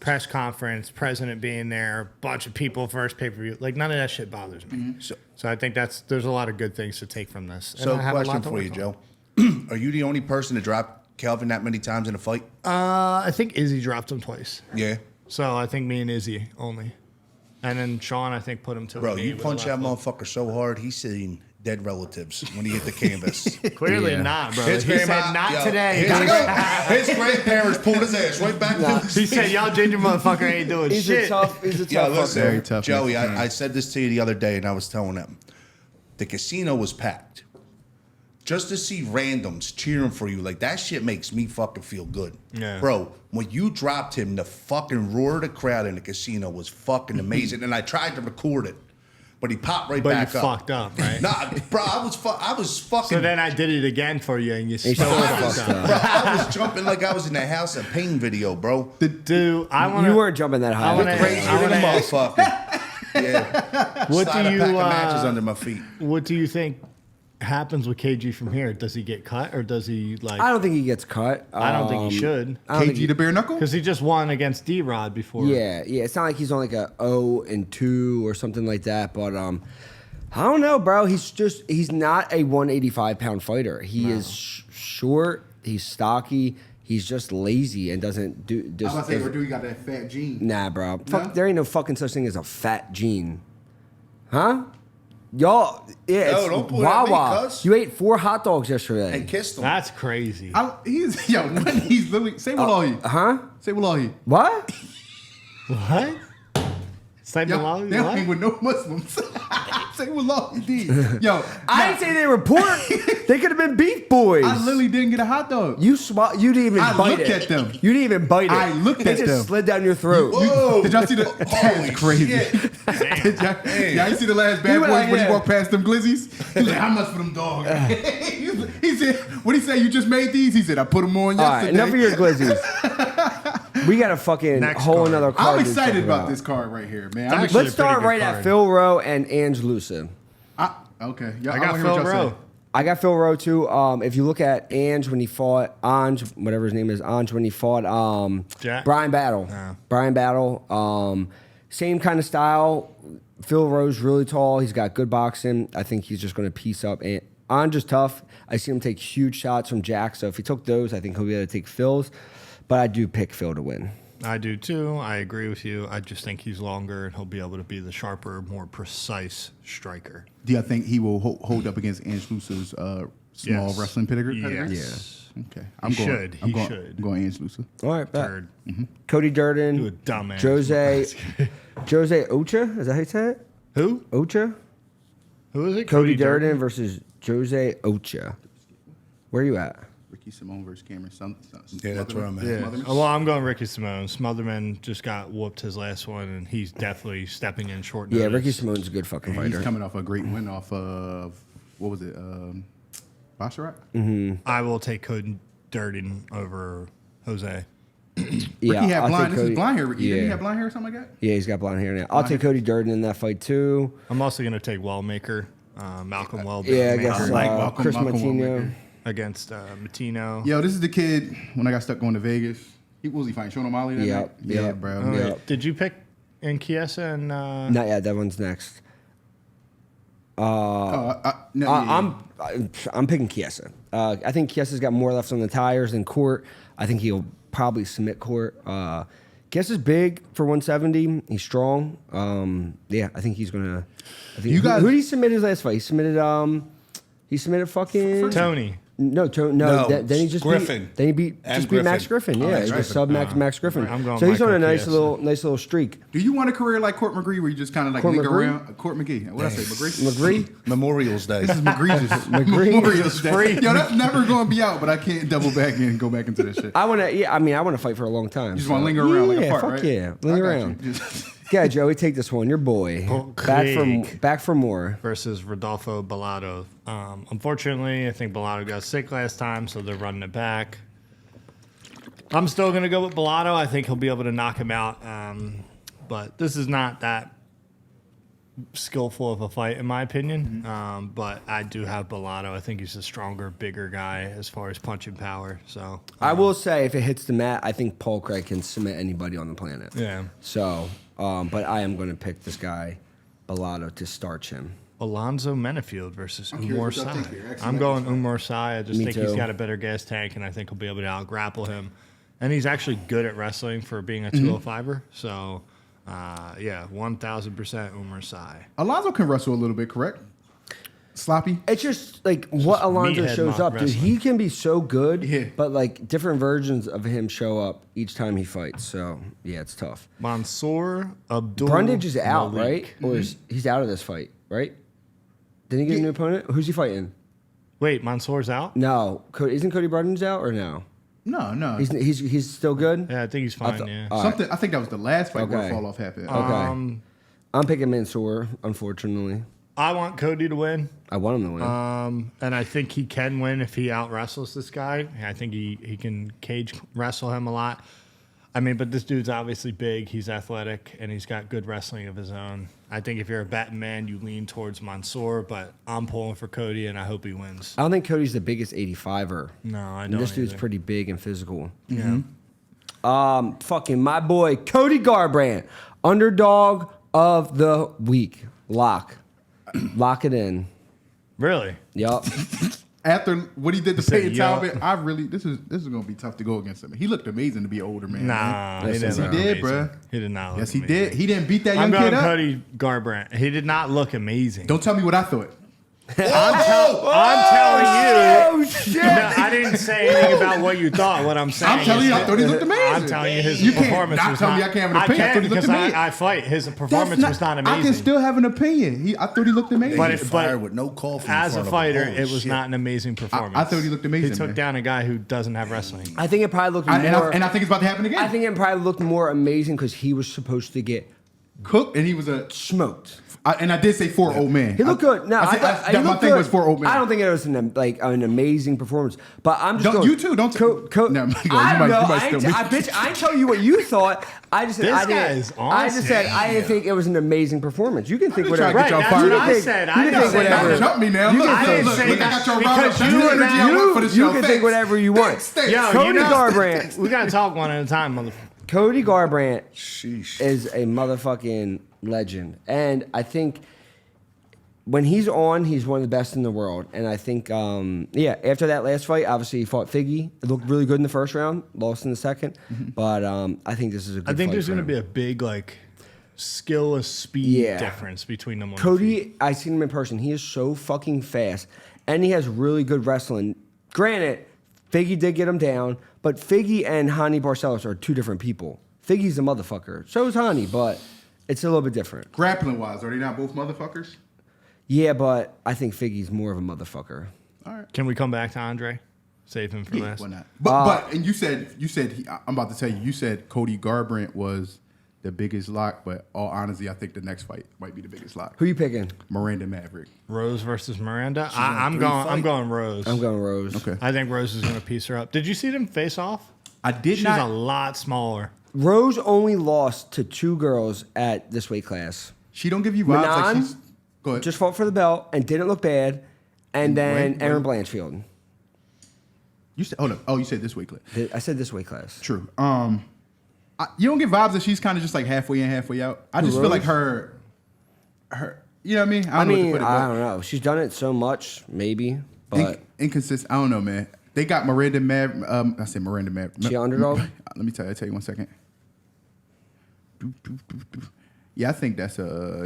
[SPEAKER 4] press conference, president being there, bunch of people, first pay-per-view, like none of that shit bothers me. So I think there's a lot of good things to take from this.
[SPEAKER 6] So question for you, Joe. Are you the only person to drop Kelvin that many times in a fight?
[SPEAKER 4] I think Izzy dropped him twice.
[SPEAKER 6] Yeah.
[SPEAKER 4] So I think me and Izzy only. And then Sean, I think, put him to
[SPEAKER 6] Bro, you punch that motherfucker so hard, he's seen dead relatives when he hit the canvas.
[SPEAKER 4] Clearly not, bro.
[SPEAKER 6] His
[SPEAKER 4] he said, not today.
[SPEAKER 6] His grandparents pulled his ass right back to
[SPEAKER 4] He said, y'all ginger motherfucker ain't doing
[SPEAKER 3] he's
[SPEAKER 4] shit.
[SPEAKER 3] He's a tough
[SPEAKER 6] Yo, listen,
[SPEAKER 5] very tough.
[SPEAKER 6] Joey, I said this to you the other day, and I was telling them. The casino was packed. Just to see randoms cheering for you, like that shit makes me fucking feel good.
[SPEAKER 4] Yeah.
[SPEAKER 6] Bro, when you dropped him, the fucking roar of the crowd in the casino was fucking amazing. And I tried to record it, but he popped back up.
[SPEAKER 4] But you fucked up, right?
[SPEAKER 6] Nah, bro, I was fucking.
[SPEAKER 4] So then I did it again for you, and you still fucked up.
[SPEAKER 6] Bro, I was jumping like I was in the House of Pain video, bro.
[SPEAKER 4] Dude,
[SPEAKER 3] you weren't jumping that high.
[SPEAKER 6] Motherfucker. Yeah.
[SPEAKER 4] What
[SPEAKER 6] Slide
[SPEAKER 4] do
[SPEAKER 6] a
[SPEAKER 4] you
[SPEAKER 6] pack of matches under my feet.
[SPEAKER 4] What do you think happens with KG from here? Does he get cut, or does he like?
[SPEAKER 3] I don't think he gets cut.
[SPEAKER 4] I don't think he should.
[SPEAKER 5] KG the bare knuckle?
[SPEAKER 4] Because he just won against D-Rod before.
[SPEAKER 3] Yeah. It's not like he's on like a 0-2 or something like that. But I don't know, bro. He's not a 185-pound fighter. He is short. He's stocky. He's just lazy and doesn't do.
[SPEAKER 5] I was about to say, or do he got that fat gene?
[SPEAKER 3] Nah, bro.
[SPEAKER 5] No?
[SPEAKER 3] Fuck, there ain't no fucking such thing as a fat gene. Huh? Y'all, yeah, it's
[SPEAKER 6] don't pull that
[SPEAKER 3] Wawa.
[SPEAKER 6] me, cuz.
[SPEAKER 3] You ate 4 hot dogs yesterday.
[SPEAKER 6] And kissed him.
[SPEAKER 4] That's crazy.
[SPEAKER 5] He's literally say wallahi.
[SPEAKER 3] Huh?
[SPEAKER 5] Say wallahi.
[SPEAKER 3] What?
[SPEAKER 4] What? Say
[SPEAKER 5] Yo,
[SPEAKER 4] Belal.
[SPEAKER 5] they don't hang with no Muslims. Say Belal, indeed. Yo,
[SPEAKER 3] I didn't say they were pork. They could have been beef boys.
[SPEAKER 5] I literally didn't get a hot dog.
[SPEAKER 3] You didn't even
[SPEAKER 5] I
[SPEAKER 3] bite
[SPEAKER 5] looked
[SPEAKER 3] it.
[SPEAKER 5] at them.
[SPEAKER 3] You didn't even bite it.
[SPEAKER 5] I looked
[SPEAKER 3] it
[SPEAKER 5] at
[SPEAKER 3] just
[SPEAKER 5] them.
[SPEAKER 3] slid down your throat.
[SPEAKER 6] Whoa.
[SPEAKER 5] Did y'all see the?
[SPEAKER 6] Holy
[SPEAKER 5] That's crazy.
[SPEAKER 6] shit.
[SPEAKER 5] Did y'all see the last Bad
[SPEAKER 3] You
[SPEAKER 5] Boys
[SPEAKER 3] were like,
[SPEAKER 5] when
[SPEAKER 3] yeah.
[SPEAKER 5] he walked past them glizzies? He was like, "How much for them dogs?" He said, "What he say? You just made these?" He said, "I put them on
[SPEAKER 3] All right,
[SPEAKER 5] yesterday."
[SPEAKER 3] enough of your glizzies. We got a fucking
[SPEAKER 4] Next
[SPEAKER 3] whole
[SPEAKER 4] card.
[SPEAKER 3] another card.
[SPEAKER 5] I'm
[SPEAKER 3] to
[SPEAKER 5] excited
[SPEAKER 3] talk
[SPEAKER 5] about this card right here, man. I'm
[SPEAKER 4] actually
[SPEAKER 3] Let's
[SPEAKER 4] a pretty
[SPEAKER 3] start
[SPEAKER 4] good
[SPEAKER 3] right
[SPEAKER 4] card.
[SPEAKER 3] at Phil Rowe and Ange Lusa.
[SPEAKER 5] Okay, y'all,
[SPEAKER 4] I
[SPEAKER 5] wanna
[SPEAKER 4] got
[SPEAKER 5] hear
[SPEAKER 4] Phil
[SPEAKER 5] what y'all
[SPEAKER 4] Rowe.
[SPEAKER 5] say.
[SPEAKER 3] I got Phil Rowe too. If you look at Ange when he fought whatever his name is, when he fought
[SPEAKER 4] Jack?
[SPEAKER 3] Brian Battle.
[SPEAKER 4] Yeah.
[SPEAKER 3] Brian Battle. Same kind of style. Phil Rowe's really tall. He's got good boxing. I think he's just going to piece up. And Ange is tough. I see him take huge shots from Jack. So if he took those, I think he'll be able to take Phil's. But I do pick Phil to win.
[SPEAKER 4] I do too. I agree with you. I just think he's longer and he'll be able to be the sharper, more precise striker.
[SPEAKER 5] Do you think he will hold up against Ange Lusa's small
[SPEAKER 4] Yes.
[SPEAKER 5] wrestling pedigree?
[SPEAKER 4] Yes.
[SPEAKER 5] Okay.
[SPEAKER 4] He should. He should.
[SPEAKER 5] I'm going Ange Lusa.
[SPEAKER 3] All right, bet.
[SPEAKER 4] Third.
[SPEAKER 3] Cody
[SPEAKER 4] Do a
[SPEAKER 3] Durden.
[SPEAKER 4] dumbass.
[SPEAKER 3] Jose Ocha. Is that how you say it?
[SPEAKER 4] Who?
[SPEAKER 3] Ocha?
[SPEAKER 4] Who is it?
[SPEAKER 3] Cody Durden versus Jose Ocha. Where are you at?
[SPEAKER 5] Ricky Simone versus Cameron
[SPEAKER 6] Yeah, that's where I'm at.
[SPEAKER 4] Yeah.
[SPEAKER 5] Smotherman?
[SPEAKER 4] Well, I'm going Ricky Simone. Smotherman just got whooped his last one, and he's definitely stepping in short notice.
[SPEAKER 3] Yeah, Ricky Simone's a good fucking
[SPEAKER 5] And he's
[SPEAKER 3] fighter.
[SPEAKER 5] coming off a great win off of, what was it? Basharat?
[SPEAKER 4] I will take Cody Durden over Jose.
[SPEAKER 5] Ricky
[SPEAKER 3] Yeah,
[SPEAKER 5] had
[SPEAKER 3] I'll
[SPEAKER 5] blonde.
[SPEAKER 3] take
[SPEAKER 5] This is
[SPEAKER 3] Cody-
[SPEAKER 5] blonde hair. Ricky. Didn't he
[SPEAKER 3] Yeah.
[SPEAKER 5] have blonde hair or something like that?
[SPEAKER 3] Yeah, he's got blonde hair now. I'll take Cody Durden in that fight too.
[SPEAKER 4] I'm also going to take Wellmaker, Malcolm Wellmaker.
[SPEAKER 3] Yeah, I guess
[SPEAKER 5] like
[SPEAKER 3] Chris
[SPEAKER 5] Malcolm
[SPEAKER 3] Martino.
[SPEAKER 5] Wellmaker.
[SPEAKER 4] Against Matino.
[SPEAKER 5] Yo, this is the kid when I got stuck going to Vegas. What was he fighting? Sean O'Malley that
[SPEAKER 3] Yep,
[SPEAKER 5] night? Yeah,
[SPEAKER 3] yep.
[SPEAKER 5] bro.
[SPEAKER 4] Oh,
[SPEAKER 3] Yeah.
[SPEAKER 4] Did you pick in Chiesa and
[SPEAKER 3] Not yet. That one's next.
[SPEAKER 5] No, yeah.
[SPEAKER 3] I'm picking Chiesa. I think Chiesa's got more left on the tires than Court. I think he'll probably submit Court. Chiesa's big for 170. He's strong. Yeah, I think he's gonna.
[SPEAKER 5] You guys-
[SPEAKER 3] who did he submit his last fight? He submitted fucking
[SPEAKER 4] Tony?
[SPEAKER 3] No,
[SPEAKER 6] No,
[SPEAKER 3] then he just
[SPEAKER 6] Griffin.
[SPEAKER 3] Then he beat
[SPEAKER 6] And
[SPEAKER 3] Max Griffin.
[SPEAKER 6] Oh,
[SPEAKER 3] Yeah,
[SPEAKER 6] Max
[SPEAKER 3] he just
[SPEAKER 6] Griffin.
[SPEAKER 3] sub Max Griffin.
[SPEAKER 4] I'm going
[SPEAKER 3] So he's on a
[SPEAKER 4] Michael
[SPEAKER 3] nice
[SPEAKER 4] Chiesa.
[SPEAKER 3] little streak.
[SPEAKER 5] Do you want a career like Court McGree where you just kind of like
[SPEAKER 3] Court
[SPEAKER 5] linger
[SPEAKER 3] McGree?
[SPEAKER 5] around? Court McGee. What did I say? McGree?
[SPEAKER 3] McGree.
[SPEAKER 6] Memorial's Day.
[SPEAKER 5] This is McGree's
[SPEAKER 3] McGree?
[SPEAKER 5] Memorial's Day. Yo, that's never going to be out, but I can't double back in and go back into this shit.
[SPEAKER 3] I want to. Yeah, I mean, I want to fight for a long time.
[SPEAKER 5] You just want to linger around like a fart,
[SPEAKER 3] fuck
[SPEAKER 5] right?
[SPEAKER 3] yeah,
[SPEAKER 5] I
[SPEAKER 3] linger
[SPEAKER 5] got
[SPEAKER 3] around.
[SPEAKER 5] you. Just-
[SPEAKER 3] Yeah, Joey, take this one. Your boy. Back for more.
[SPEAKER 4] Versus Rodolfo Bellato. Unfortunately, I think Bellato got sick last time, so they're running it back. I'm still going to go with Bellato. I think he'll be able to knock him out. But this is not that skillful of a fight, in my opinion. But I do have Bellato. I think he's a stronger, bigger guy as far as punching power. So
[SPEAKER 3] I will say, if it hits the mat, I think Paul Craig can submit anybody on the planet.
[SPEAKER 4] yeah.
[SPEAKER 3] So, but I am going to pick this guy, Bellato, to starch him.
[SPEAKER 4] Alonzo Menefield versus
[SPEAKER 5] curious
[SPEAKER 4] Umar
[SPEAKER 5] what y'all
[SPEAKER 4] Sy.
[SPEAKER 5] think here. Actually,
[SPEAKER 4] I'm
[SPEAKER 5] like
[SPEAKER 4] going
[SPEAKER 5] this fight.
[SPEAKER 4] Umar Sy. I just
[SPEAKER 3] Me
[SPEAKER 4] think he's
[SPEAKER 3] too.
[SPEAKER 4] got a better gas tank, and I think he'll be able to out-grapple him. And he's actually good at wrestling for being a
[SPEAKER 5] Mm-hmm.
[SPEAKER 4] 205er. So, yeah, 1,000% Umar Sy.
[SPEAKER 5] Alonzo can wrestle a little bit, correct? Sloppy.
[SPEAKER 3] It's just like what Alonzo
[SPEAKER 4] meathead
[SPEAKER 3] shows
[SPEAKER 4] mock
[SPEAKER 3] up, dude.
[SPEAKER 4] wrestling.
[SPEAKER 3] He can be so good,
[SPEAKER 5] Yeah.
[SPEAKER 3] but like different versions of him show up each time he fights. So yeah, it's tough.
[SPEAKER 4] Mansour Abdul
[SPEAKER 3] Brundage is out,
[SPEAKER 4] Malik.
[SPEAKER 3] right? Or is he's out of this fight, right? Didn't he get a new opponent? Who's he fighting?
[SPEAKER 4] Wait, Mansour's out?
[SPEAKER 3] No, isn't Cody Brundage out or no?
[SPEAKER 5] No.
[SPEAKER 3] He's still good.
[SPEAKER 4] Yeah, I think he's fine,
[SPEAKER 3] thought-
[SPEAKER 4] yeah.
[SPEAKER 5] Something. I think that was the last fight where
[SPEAKER 3] Okay.
[SPEAKER 5] fall off happened.
[SPEAKER 3] Okay, I'm picking Mansour. Unfortunately,
[SPEAKER 4] I want Cody to win.
[SPEAKER 3] I want him to win.
[SPEAKER 4] And I think he can win if he out-wrestles this guy. I think he can cage wrestle him a lot. I mean, but this dude's obviously big. He's athletic, and he's got good wrestling of his own. I think if you're a betting man, you lean towards Mansour, but I'm pulling for Cody, and I hope he wins.
[SPEAKER 3] I don't think Cody's the biggest 85er.
[SPEAKER 4] No, I
[SPEAKER 3] And
[SPEAKER 4] don't.
[SPEAKER 3] this dude's
[SPEAKER 4] either.
[SPEAKER 3] pretty big and physical.
[SPEAKER 4] Yeah.
[SPEAKER 3] Fucking my boy Cody Garbrandt, underdog of the week. Lock it in.
[SPEAKER 4] Really?
[SPEAKER 3] Yup.
[SPEAKER 5] After what he did to
[SPEAKER 4] said,
[SPEAKER 5] Peyton
[SPEAKER 4] yo.
[SPEAKER 5] Talbot, I really this is gonna be tough to go against him. He looked amazing to be an older man.
[SPEAKER 4] Nah,
[SPEAKER 5] man.
[SPEAKER 4] he
[SPEAKER 3] Yes,
[SPEAKER 4] didn't.
[SPEAKER 3] he
[SPEAKER 4] look
[SPEAKER 5] did,
[SPEAKER 4] amazing.
[SPEAKER 5] bruh.
[SPEAKER 4] He did not. Look
[SPEAKER 5] Yes, he
[SPEAKER 4] amazing.
[SPEAKER 5] did. He didn't beat that
[SPEAKER 4] I'm
[SPEAKER 5] young
[SPEAKER 4] going
[SPEAKER 5] kid up.
[SPEAKER 4] Cody Garbrandt. He did not look amazing.
[SPEAKER 5] Don't tell me what I thought.
[SPEAKER 4] I'm telling you.
[SPEAKER 3] Oh shit!
[SPEAKER 4] No, I didn't say anything about what you thought. What I'm saying.
[SPEAKER 5] I'm telling
[SPEAKER 4] is
[SPEAKER 5] you, I thought he looked amazing.
[SPEAKER 4] I'm telling you, his
[SPEAKER 5] You can't
[SPEAKER 4] performance
[SPEAKER 5] not
[SPEAKER 4] was
[SPEAKER 5] tell
[SPEAKER 4] not.
[SPEAKER 5] me I can't have an opinion. I thought he looked
[SPEAKER 4] because
[SPEAKER 5] amazing.
[SPEAKER 4] I fight. His performance was not amazing.
[SPEAKER 5] I can still have an opinion. I thought he looked amazing.
[SPEAKER 6] But fired with no coffee.
[SPEAKER 4] As a fighter, it was not an amazing performance.
[SPEAKER 5] I thought he looked amazing.
[SPEAKER 4] He took
[SPEAKER 5] man.
[SPEAKER 4] down a guy who doesn't have wrestling.
[SPEAKER 3] I think it probably looked
[SPEAKER 5] and
[SPEAKER 3] more.
[SPEAKER 5] I think it's about to happen again.
[SPEAKER 3] I think it probably looked more amazing because he was supposed to get
[SPEAKER 5] cooked, and he was
[SPEAKER 3] smoked.
[SPEAKER 5] And I did say for old man.
[SPEAKER 3] He looked good. No,
[SPEAKER 5] my thing was for old man.
[SPEAKER 3] I don't think it was an amazing performance, but I'm just
[SPEAKER 5] Don't
[SPEAKER 3] going,
[SPEAKER 5] you too? Don't.
[SPEAKER 3] No, I don't know. I ain't tell you what you thought. I just said
[SPEAKER 4] This
[SPEAKER 3] I
[SPEAKER 4] guy
[SPEAKER 3] didn't.
[SPEAKER 4] is
[SPEAKER 3] I just said I didn't think it was an amazing performance. You can think whatever.
[SPEAKER 5] Right,
[SPEAKER 4] That's what I said. I didn't say
[SPEAKER 3] whatever.
[SPEAKER 5] Don't jump me now. Look,
[SPEAKER 4] I didn't
[SPEAKER 5] look,
[SPEAKER 4] say
[SPEAKER 5] I
[SPEAKER 4] that
[SPEAKER 5] got your
[SPEAKER 4] because
[SPEAKER 5] That's the
[SPEAKER 4] you
[SPEAKER 5] energy I want for the show.
[SPEAKER 3] You can think whatever you want.
[SPEAKER 4] Yo,
[SPEAKER 3] Cody Garbrandt.
[SPEAKER 4] We gotta talk one at a time, motherfucker.
[SPEAKER 3] Cody Garbrandt
[SPEAKER 6] Sheesh.
[SPEAKER 3] is a motherfucking legend, and I think when he's on, he's one of the best in the world. And I think, after that last fight, obviously he fought Figgy. It looked really good in the first round, lost in the second. But I think this is a good fight.
[SPEAKER 4] I think there's
[SPEAKER 3] for
[SPEAKER 4] going to
[SPEAKER 3] him.
[SPEAKER 4] be a big skill and speed difference between them.
[SPEAKER 3] Cody, I seen him in person. He is so fucking fast, and he has really good wrestling. Granted, Figgy did get him down, but Figgy and Hani Barcelos are two different people. Figgy's a motherfucker. So is Hani, but it's a little bit different.
[SPEAKER 5] Grappling wise, are they not both motherfuckers?
[SPEAKER 3] Yeah, but I think Figgy's more of a motherfucker.
[SPEAKER 5] All right.
[SPEAKER 4] Can we come back to Andre? Save him for
[SPEAKER 5] Yeah,
[SPEAKER 4] last.
[SPEAKER 5] why not? But and you said I'm about to tell you. You said Cody Garbrandt was the biggest lock, but all honesty, I think the next fight might be the biggest lock.
[SPEAKER 3] Who you picking?
[SPEAKER 5] Miranda Maverick.
[SPEAKER 4] Rose versus Miranda. I'm going Rose.
[SPEAKER 3] I'm going Rose.
[SPEAKER 5] Okay.
[SPEAKER 4] I think Rose is going to piece her up. Did you see them face off?
[SPEAKER 5] I did
[SPEAKER 4] She's
[SPEAKER 5] not.
[SPEAKER 4] a lot smaller.
[SPEAKER 3] Rose only lost to two girls at this weight class.
[SPEAKER 5] She don't give you vibes like
[SPEAKER 3] Manon
[SPEAKER 5] she's. Go ahead.
[SPEAKER 3] just fought for the belt and didn't look bad. And then
[SPEAKER 5] Wait.
[SPEAKER 3] Aaron Blanchfield.
[SPEAKER 5] You said. Hold up. Oh, you said this week.
[SPEAKER 3] I said this weight class.
[SPEAKER 5] True. You don't get vibes that she's kind of just like halfway in, halfway out. I just feel like her. You know what I mean?
[SPEAKER 3] I don't know. She's done it so much, maybe, but
[SPEAKER 5] inconsistent. I don't know, man. They got Miranda Maverick. I said Miranda Maverick.
[SPEAKER 3] She underdog?
[SPEAKER 5] Let me tell you 1 second. Yeah, I think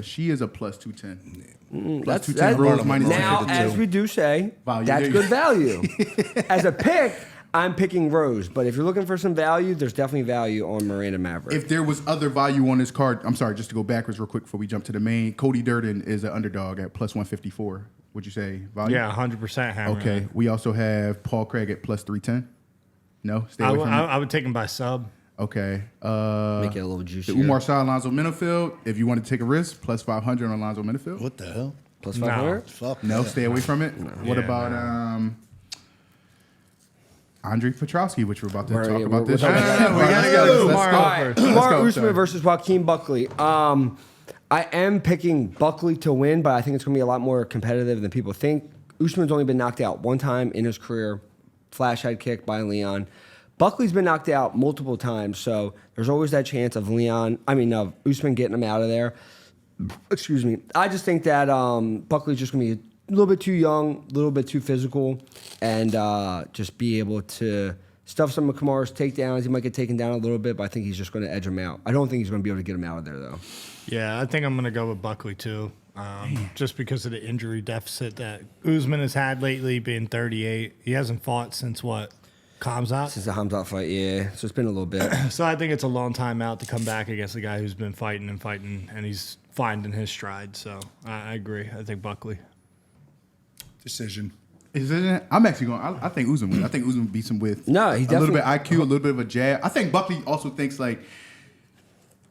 [SPEAKER 5] she is a plus 210.
[SPEAKER 3] that's
[SPEAKER 5] 210 Rose minus
[SPEAKER 3] now,
[SPEAKER 5] 252.
[SPEAKER 3] as we do say,
[SPEAKER 5] Value.
[SPEAKER 3] that's
[SPEAKER 5] There you
[SPEAKER 3] good
[SPEAKER 5] go.
[SPEAKER 3] value. As a pick, I'm picking Rose, but if you're looking for some value, there's definitely value on Miranda Maverick.
[SPEAKER 5] If there was other value on this card, I'm sorry, just to go backwards real quick before we jump to the main. Cody Durden is an underdog at plus 154. Would you say value?
[SPEAKER 4] Yeah, 100% hammer.
[SPEAKER 5] Okay. We also have Paul Craig at plus 310. No, stay away from it.
[SPEAKER 4] I would take him by sub.
[SPEAKER 5] Okay.
[SPEAKER 3] Make it a little
[SPEAKER 5] The
[SPEAKER 3] juicier.
[SPEAKER 5] Umar Shah, Alonzo Minifield. If you want to take a risk, plus 500 on Alonzo Minifield.
[SPEAKER 6] What the hell?
[SPEAKER 3] Plus
[SPEAKER 4] No.
[SPEAKER 3] 500?
[SPEAKER 6] Fuck
[SPEAKER 5] No,
[SPEAKER 6] that.
[SPEAKER 5] stay away from it. What
[SPEAKER 4] Yeah,
[SPEAKER 5] about Andre Petrowski, which we're about to talk
[SPEAKER 3] Yeah,
[SPEAKER 5] about
[SPEAKER 3] we're
[SPEAKER 5] this.
[SPEAKER 3] talking about that.
[SPEAKER 5] We gotta go. Let's
[SPEAKER 4] Umar.
[SPEAKER 5] go.
[SPEAKER 3] All right,
[SPEAKER 5] Let's
[SPEAKER 3] Umar
[SPEAKER 5] go,
[SPEAKER 3] Usman
[SPEAKER 5] sorry.
[SPEAKER 3] versus Joaquin Buckley. I am picking Buckley to win, but I think it's going to be a lot more competitive than people think. Usman's only been knocked out one time in his career, flash head kick by Leon. Buckley's been knocked out multiple times, so there's always that chance of Usman getting him out of there. Excuse me. I just think that Buckley's just going to be a little bit too young, a little bit too physical, and just be able to stuff some of Kamaru's takedowns. He might get taken down a little bit, but I think he's just going to edge him out. I don't think he's going to be able to get him out of there, though.
[SPEAKER 4] Yeah, I think I'm going to go with Buckley, too. Just because of the injury deficit that Usman has had lately, being 38. He hasn't fought since what? Khamzat?
[SPEAKER 3] Since the Khamzat fight, yeah. So it's been a little bit.
[SPEAKER 4] So I think it's a long time out to come back against a guy who's been fighting, and he's finding his stride. So I agree. I think Buckley.
[SPEAKER 6] Decision.
[SPEAKER 5] I'm actually going. I think Usman wins. I think Usman beats him with
[SPEAKER 3] No, he
[SPEAKER 5] a little bit
[SPEAKER 3] definitely-
[SPEAKER 5] IQ, a little bit of a jab. I think Buckley also thinks like,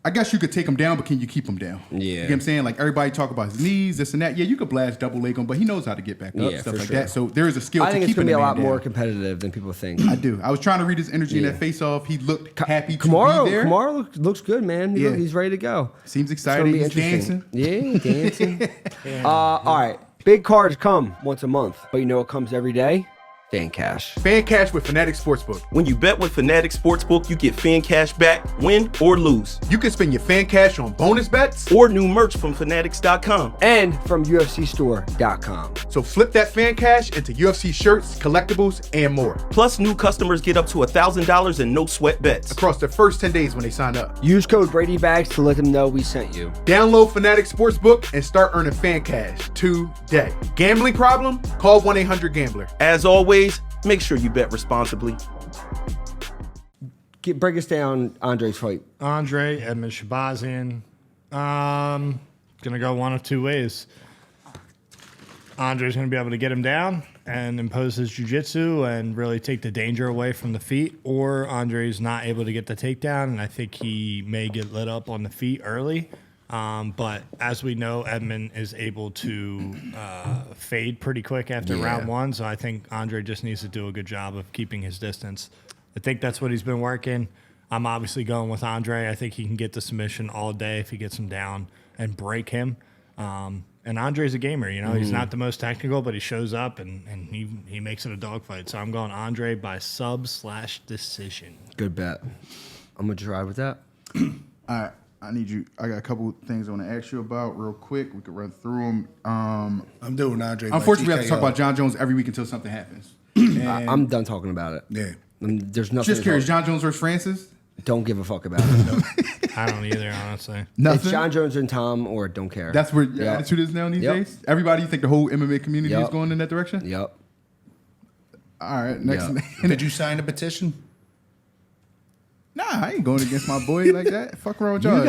[SPEAKER 5] I guess you could take him down, but can you keep him down?
[SPEAKER 3] Yeah.
[SPEAKER 5] You know what I'm saying? Like everybody talk about his knees, this and that. Yeah, you could blast double leg him, but he knows how to get back up,
[SPEAKER 3] Yeah,
[SPEAKER 5] stuff
[SPEAKER 3] for
[SPEAKER 5] like
[SPEAKER 3] sure.
[SPEAKER 5] that. So there is a skill
[SPEAKER 3] I
[SPEAKER 5] to
[SPEAKER 3] think it's
[SPEAKER 5] keeping
[SPEAKER 3] going to be
[SPEAKER 5] the
[SPEAKER 3] a
[SPEAKER 5] man
[SPEAKER 3] lot more
[SPEAKER 5] down.
[SPEAKER 3] competitive than people think.
[SPEAKER 5] I do. I was trying to read his energy in
[SPEAKER 3] Yeah.
[SPEAKER 5] that face off. He looked happy to
[SPEAKER 3] Kamaru,
[SPEAKER 5] be there.
[SPEAKER 3] looks good, man.
[SPEAKER 5] Yeah.
[SPEAKER 3] He's ready to go.
[SPEAKER 5] Seems
[SPEAKER 3] It's gonna
[SPEAKER 5] exciting.
[SPEAKER 3] be
[SPEAKER 5] He's
[SPEAKER 3] interesting.
[SPEAKER 5] dancing.
[SPEAKER 3] Yeah, dancing. All right. Big cards come once a month, but you know what comes every day? Fan cash.
[SPEAKER 5] Fan cash with Fanatics Sportsbook.
[SPEAKER 1] When you bet with Fanatics Sportsbook, you get fan cash back, win or lose.
[SPEAKER 5] You can spend your fan cash on bonus bets
[SPEAKER 1] or new merch from Fanatics.com.
[SPEAKER 3] And from UFCstore.com.
[SPEAKER 5] So flip that fan cash into UFC shirts, collectibles, and more.
[SPEAKER 1] Plus, new customers get up to $1,000 in no sweat bets
[SPEAKER 5] across the first 10 days when they sign up.
[SPEAKER 3] Use code BradyBagz to let them know we sent you.
[SPEAKER 5] Download Fanatics Sportsbook and start earning fan cash today. Gambling problem? Call 1-800-GAMBLER.
[SPEAKER 1] As always, make sure you bet responsibly.
[SPEAKER 3] Break us down Andre's fight.
[SPEAKER 4] Andre, Edmund Shabazian. Gonna go one of two ways. Andre's gonna be able to get him down and impose his jiu-jitsu and really take the danger away from the feet, or Andre's not able to get the takedown, and I think he may get lit up on the feet early. But as we know, Edmund is able to fade pretty quick after round one, so I think Andre just needs to do a good job of keeping his distance. I think that's what he's been working. I'm obviously going with Andre. I think he can get the submission all day if he gets him down and break him. And Andre's a gamer, you know. He's not the most technical, but he shows up and he makes it a dogfight. So I'm going Andre by sub/decision.
[SPEAKER 3] Good bet. I'm going to drive with that.
[SPEAKER 5] All right. I got a couple things I want to ask you about real quick. We could run through them.
[SPEAKER 6] I'm doing Andre.
[SPEAKER 5] Unfortunately, we have to talk about John Jones every week until something happens.
[SPEAKER 3] I'm done talking about it.
[SPEAKER 6] Yeah.
[SPEAKER 3] There's nothing.
[SPEAKER 5] Just curious, John Jones versus Francis?
[SPEAKER 3] Don't give a fuck about it.
[SPEAKER 4] I don't either, honestly.
[SPEAKER 5] Nothing?
[SPEAKER 3] It's John Jones and Tom, or don't care.
[SPEAKER 5] That's where your attitude is now these days? Everybody, you think the whole MMA community is going in that direction?
[SPEAKER 3] Yep.
[SPEAKER 5] All right, next.
[SPEAKER 6] Did you sign a petition?
[SPEAKER 5] Nah, I ain't going against my boy like that. Fuck around with y'all.
[SPEAKER 3] You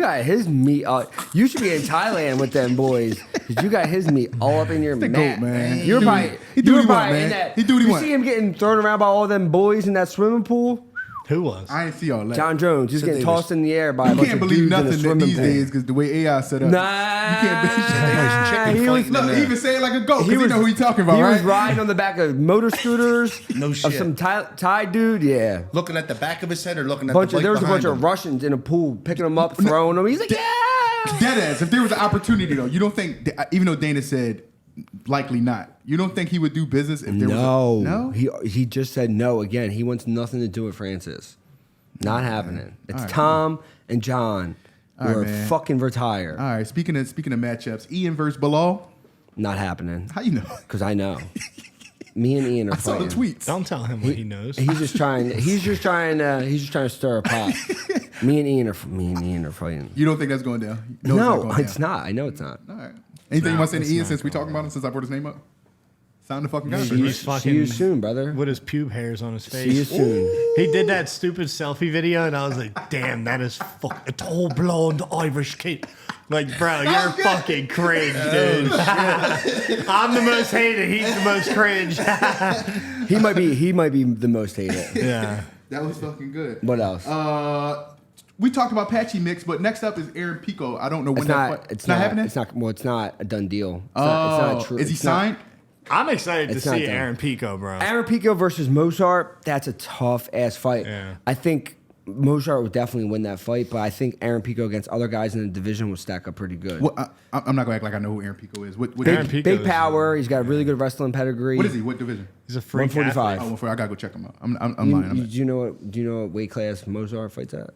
[SPEAKER 3] got his meat. You should be in Thailand with them boys. Cause you got his meat all up in your mat.
[SPEAKER 5] Goat, man.
[SPEAKER 3] You're probably
[SPEAKER 5] He do what he want, man. He do what he want.
[SPEAKER 3] You see him getting thrown around by all them boys in that swimming pool?
[SPEAKER 4] Who was?
[SPEAKER 5] I ain't see all that.
[SPEAKER 3] John Jones. He's getting tossed in the air by a bunch of dudes in a
[SPEAKER 5] nothing
[SPEAKER 3] swimming
[SPEAKER 5] these
[SPEAKER 3] pool.
[SPEAKER 5] days because the way AI set up.
[SPEAKER 3] Nah,
[SPEAKER 5] you can't believe
[SPEAKER 3] he was,
[SPEAKER 5] he even say it like a goat because he know who he talking about,
[SPEAKER 3] he
[SPEAKER 5] right?
[SPEAKER 3] was riding on the back of motor scooters.
[SPEAKER 6] No shit.
[SPEAKER 3] Of some Thai dude, yeah.
[SPEAKER 6] Looking at the back of his head or looking at the bike
[SPEAKER 3] There was a bunch
[SPEAKER 6] behind
[SPEAKER 3] of
[SPEAKER 6] him?
[SPEAKER 3] Russians in a pool picking him up, throwing him. He's like, yeah.
[SPEAKER 5] Deadass. If there was an opportunity, though, you don't think, even though Dana said likely not, you don't think he would do business if there was no?
[SPEAKER 3] He just said no again. He wants nothing to do with Francis. Not happening. It's Tom and John who are fucking retired.
[SPEAKER 5] All right. Speaking of matchups, Ian versus Belal.
[SPEAKER 3] Not happening.
[SPEAKER 5] How you know?
[SPEAKER 3] Because I know. Me and Ian are
[SPEAKER 5] I saw
[SPEAKER 3] fighting.
[SPEAKER 5] the tweets.
[SPEAKER 4] Don't tell him what he knows.
[SPEAKER 3] He's just trying to stir a pot. Me and Ian are fighting.
[SPEAKER 5] You don't think that's going down?
[SPEAKER 3] No, it's not. I know it's not.
[SPEAKER 5] All right. Anything you want to say to Ian since we talking about him, since I brought his name up? Sign the fucking contract.
[SPEAKER 3] See you soon, brother.
[SPEAKER 4] With his pube hairs on his face.
[SPEAKER 3] See you soon.
[SPEAKER 4] He did that stupid selfie video, and I was like, damn, that is a tall, blonde Irish kid. Like, bro, you're fucking cringe, dude. I'm the most hated. He's the most cringe.
[SPEAKER 3] He might be the most hated.
[SPEAKER 4] Yeah.
[SPEAKER 5] That was fucking good.
[SPEAKER 3] What else?
[SPEAKER 5] We talked about Patchy Mix, but next up is Aaron Pico. I don't know when it's not happening.
[SPEAKER 3] It's not a done deal. It's not true.
[SPEAKER 5] Is he signed?
[SPEAKER 4] I'm excited to see
[SPEAKER 3] done.
[SPEAKER 4] Aaron Pico, bro.
[SPEAKER 3] Aaron Pico versus Mozart, that's a tough ass fight.
[SPEAKER 4] Yeah.
[SPEAKER 3] I think Mozart would definitely win that fight, but I think Aaron Pico against other guys in the division will stack up pretty good.
[SPEAKER 5] I'm not going to act like I know who Aaron Pico is. What
[SPEAKER 4] Aaron Pico
[SPEAKER 3] big power. He's got a really good wrestling pedigree.
[SPEAKER 5] What is he? What division?
[SPEAKER 4] He's a freak
[SPEAKER 3] 145.
[SPEAKER 4] athlete.
[SPEAKER 5] I got to go check him out. I'm lying.
[SPEAKER 3] Do you know what weight class Mozart fights at?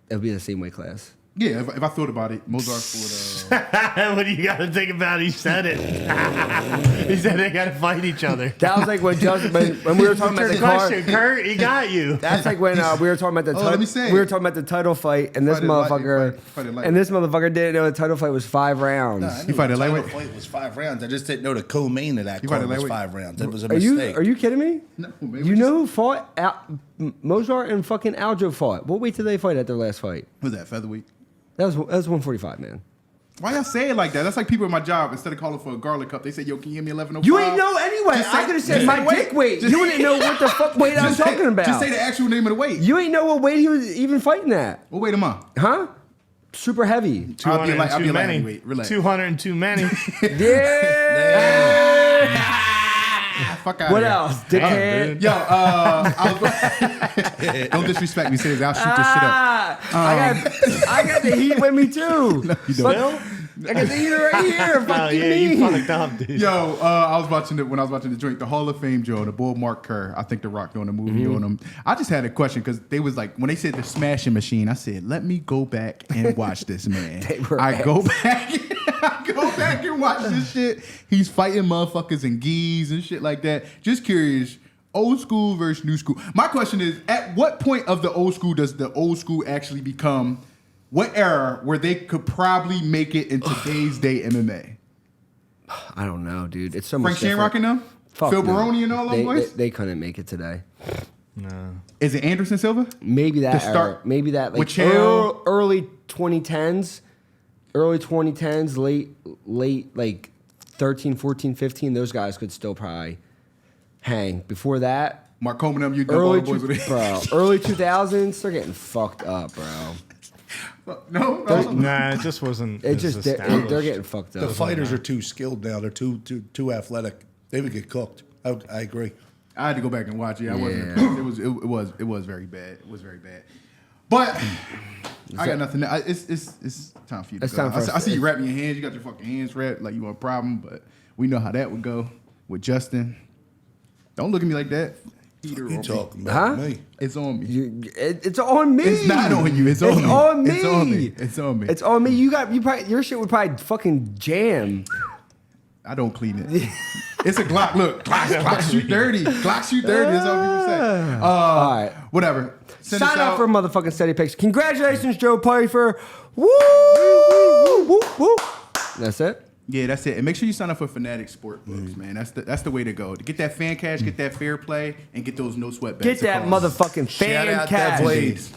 [SPEAKER 3] It'll be the same weight class.
[SPEAKER 5] Yeah, if I thought about it, Mozart for
[SPEAKER 4] What do you got to think about? He said it. He said they got to fight each other.
[SPEAKER 3] That was like when we were talking about the
[SPEAKER 4] question, Kurt. He got you.
[SPEAKER 3] That's like when we were talking about the
[SPEAKER 5] let me say.
[SPEAKER 3] we were talking about the title fight, and this motherfucker didn't know the title fight was 5 rounds.
[SPEAKER 5] You fight a lightweight?
[SPEAKER 6] The fight was 5 rounds. I just didn't know the co-main of that card was 5 rounds. That was a
[SPEAKER 3] Are
[SPEAKER 6] mistake.
[SPEAKER 3] you kidding me?
[SPEAKER 5] No, maybe
[SPEAKER 3] You know who fought? Mozart and fucking Aljo fought. What weight did they fight at their last fight?
[SPEAKER 5] Who's that? Featherweight?
[SPEAKER 3] That was 145, man.
[SPEAKER 5] Why y'all say it like that? That's like people at my job. Instead of calling for a garlic cup, they say, "Yo, can you give me 1105?"
[SPEAKER 3] You ain't know anyway.
[SPEAKER 5] Just say-
[SPEAKER 3] I could have said
[SPEAKER 5] just
[SPEAKER 3] my
[SPEAKER 5] say
[SPEAKER 3] dick weight. You wouldn't know what the fuck weight I'm talking about.
[SPEAKER 5] Just say the actual name of the weight.
[SPEAKER 3] You ain't know what weight he was even fighting at.
[SPEAKER 5] What weight am I?
[SPEAKER 3] Huh? Super heavy.
[SPEAKER 5] I'll be a
[SPEAKER 4] 202
[SPEAKER 5] light
[SPEAKER 4] many.
[SPEAKER 5] heavyweight. Relax.
[SPEAKER 4] 202 many.
[SPEAKER 3] Yeah.
[SPEAKER 5] Fuck out
[SPEAKER 3] What
[SPEAKER 5] here.
[SPEAKER 3] else? Dickhead.
[SPEAKER 5] Yo, don't disrespect me. Say this. I'll shoot this shit up.
[SPEAKER 3] I got the heat with me too.
[SPEAKER 5] You don't.
[SPEAKER 3] I got the heater right here.
[SPEAKER 4] Oh
[SPEAKER 3] Fuck
[SPEAKER 4] yeah,
[SPEAKER 3] me.
[SPEAKER 4] you fucked up, dude.
[SPEAKER 5] Yo, I was watching when I was watching the joint, the Hall of Fame Joe, the Bull Mark Kerr. I think The Rock doing a movie on him. I just had a question because they was like when they said the smashing machine. I said, let me go back and watch this man. I go back and watch this shit. He's fighting motherfuckers and geese and shit like that. Just curious. Old school versus new school. My question is, at what point of the old school does the old school actually become, what era where they could probably make it in today's day MMA?
[SPEAKER 3] I don't know, dude. It's so
[SPEAKER 5] Frank
[SPEAKER 3] much different.
[SPEAKER 5] Shamrock and them?
[SPEAKER 3] Fuck
[SPEAKER 5] Phil
[SPEAKER 3] no.
[SPEAKER 5] Baroni and all those boys?
[SPEAKER 3] They couldn't make it today.
[SPEAKER 4] No.
[SPEAKER 5] Is it Anderson Silva?
[SPEAKER 3] Maybe that
[SPEAKER 5] To start
[SPEAKER 3] era. Maybe that like
[SPEAKER 5] with Chael.
[SPEAKER 3] early 2010s, late like 13, 14, 15. Those guys could still probably hang. Before that,
[SPEAKER 5] Mark Coleman and them, you double all the boys with it.
[SPEAKER 3] bro, early 2000s, they're getting fucked up, bro.
[SPEAKER 5] No.
[SPEAKER 4] Nah, it just wasn't.
[SPEAKER 3] It just they're getting fucked up.
[SPEAKER 6] The fighters are too skilled now. They're too athletic. They would get cooked. I agree.
[SPEAKER 5] I had to go back and watch it. I wasn't. It was very bad. It was very bad. But I got nothing. It's time for you to
[SPEAKER 3] It's
[SPEAKER 5] go.
[SPEAKER 3] time for us.
[SPEAKER 5] I see you wrapping your hands. You got your fucking hands wrapped like you want a problem. But we know how that would go with Justin. Don't look at me like that.
[SPEAKER 6] You talking about me?
[SPEAKER 5] It's on me.
[SPEAKER 3] It's on me.
[SPEAKER 5] It's not on you. It's on me.
[SPEAKER 3] On me.
[SPEAKER 5] It's on me. It's on me.
[SPEAKER 3] It's on me. Your shit would probably fucking jam.
[SPEAKER 5] I don't clean it. It's a Glock. Look, Glock shoot dirty. Glock shoot dirty. That's all people say.
[SPEAKER 3] All right.
[SPEAKER 5] Whatever. Send
[SPEAKER 3] Sign
[SPEAKER 5] us
[SPEAKER 3] up
[SPEAKER 5] out.
[SPEAKER 3] for motherfucking steady picks. Congratulations, Joe Pyfer. Woo! Woo! Woo! That's it.
[SPEAKER 5] Yeah, that's it. And make sure you sign up for Fanatics Sportsbooks, man. That's the way to go. To get that fan cash, get that fair play, and get those no sweat bets.
[SPEAKER 3] Get that
[SPEAKER 5] across.
[SPEAKER 3] motherfucking
[SPEAKER 6] Shout
[SPEAKER 3] fan
[SPEAKER 6] out
[SPEAKER 3] cash.
[SPEAKER 6] that Blades.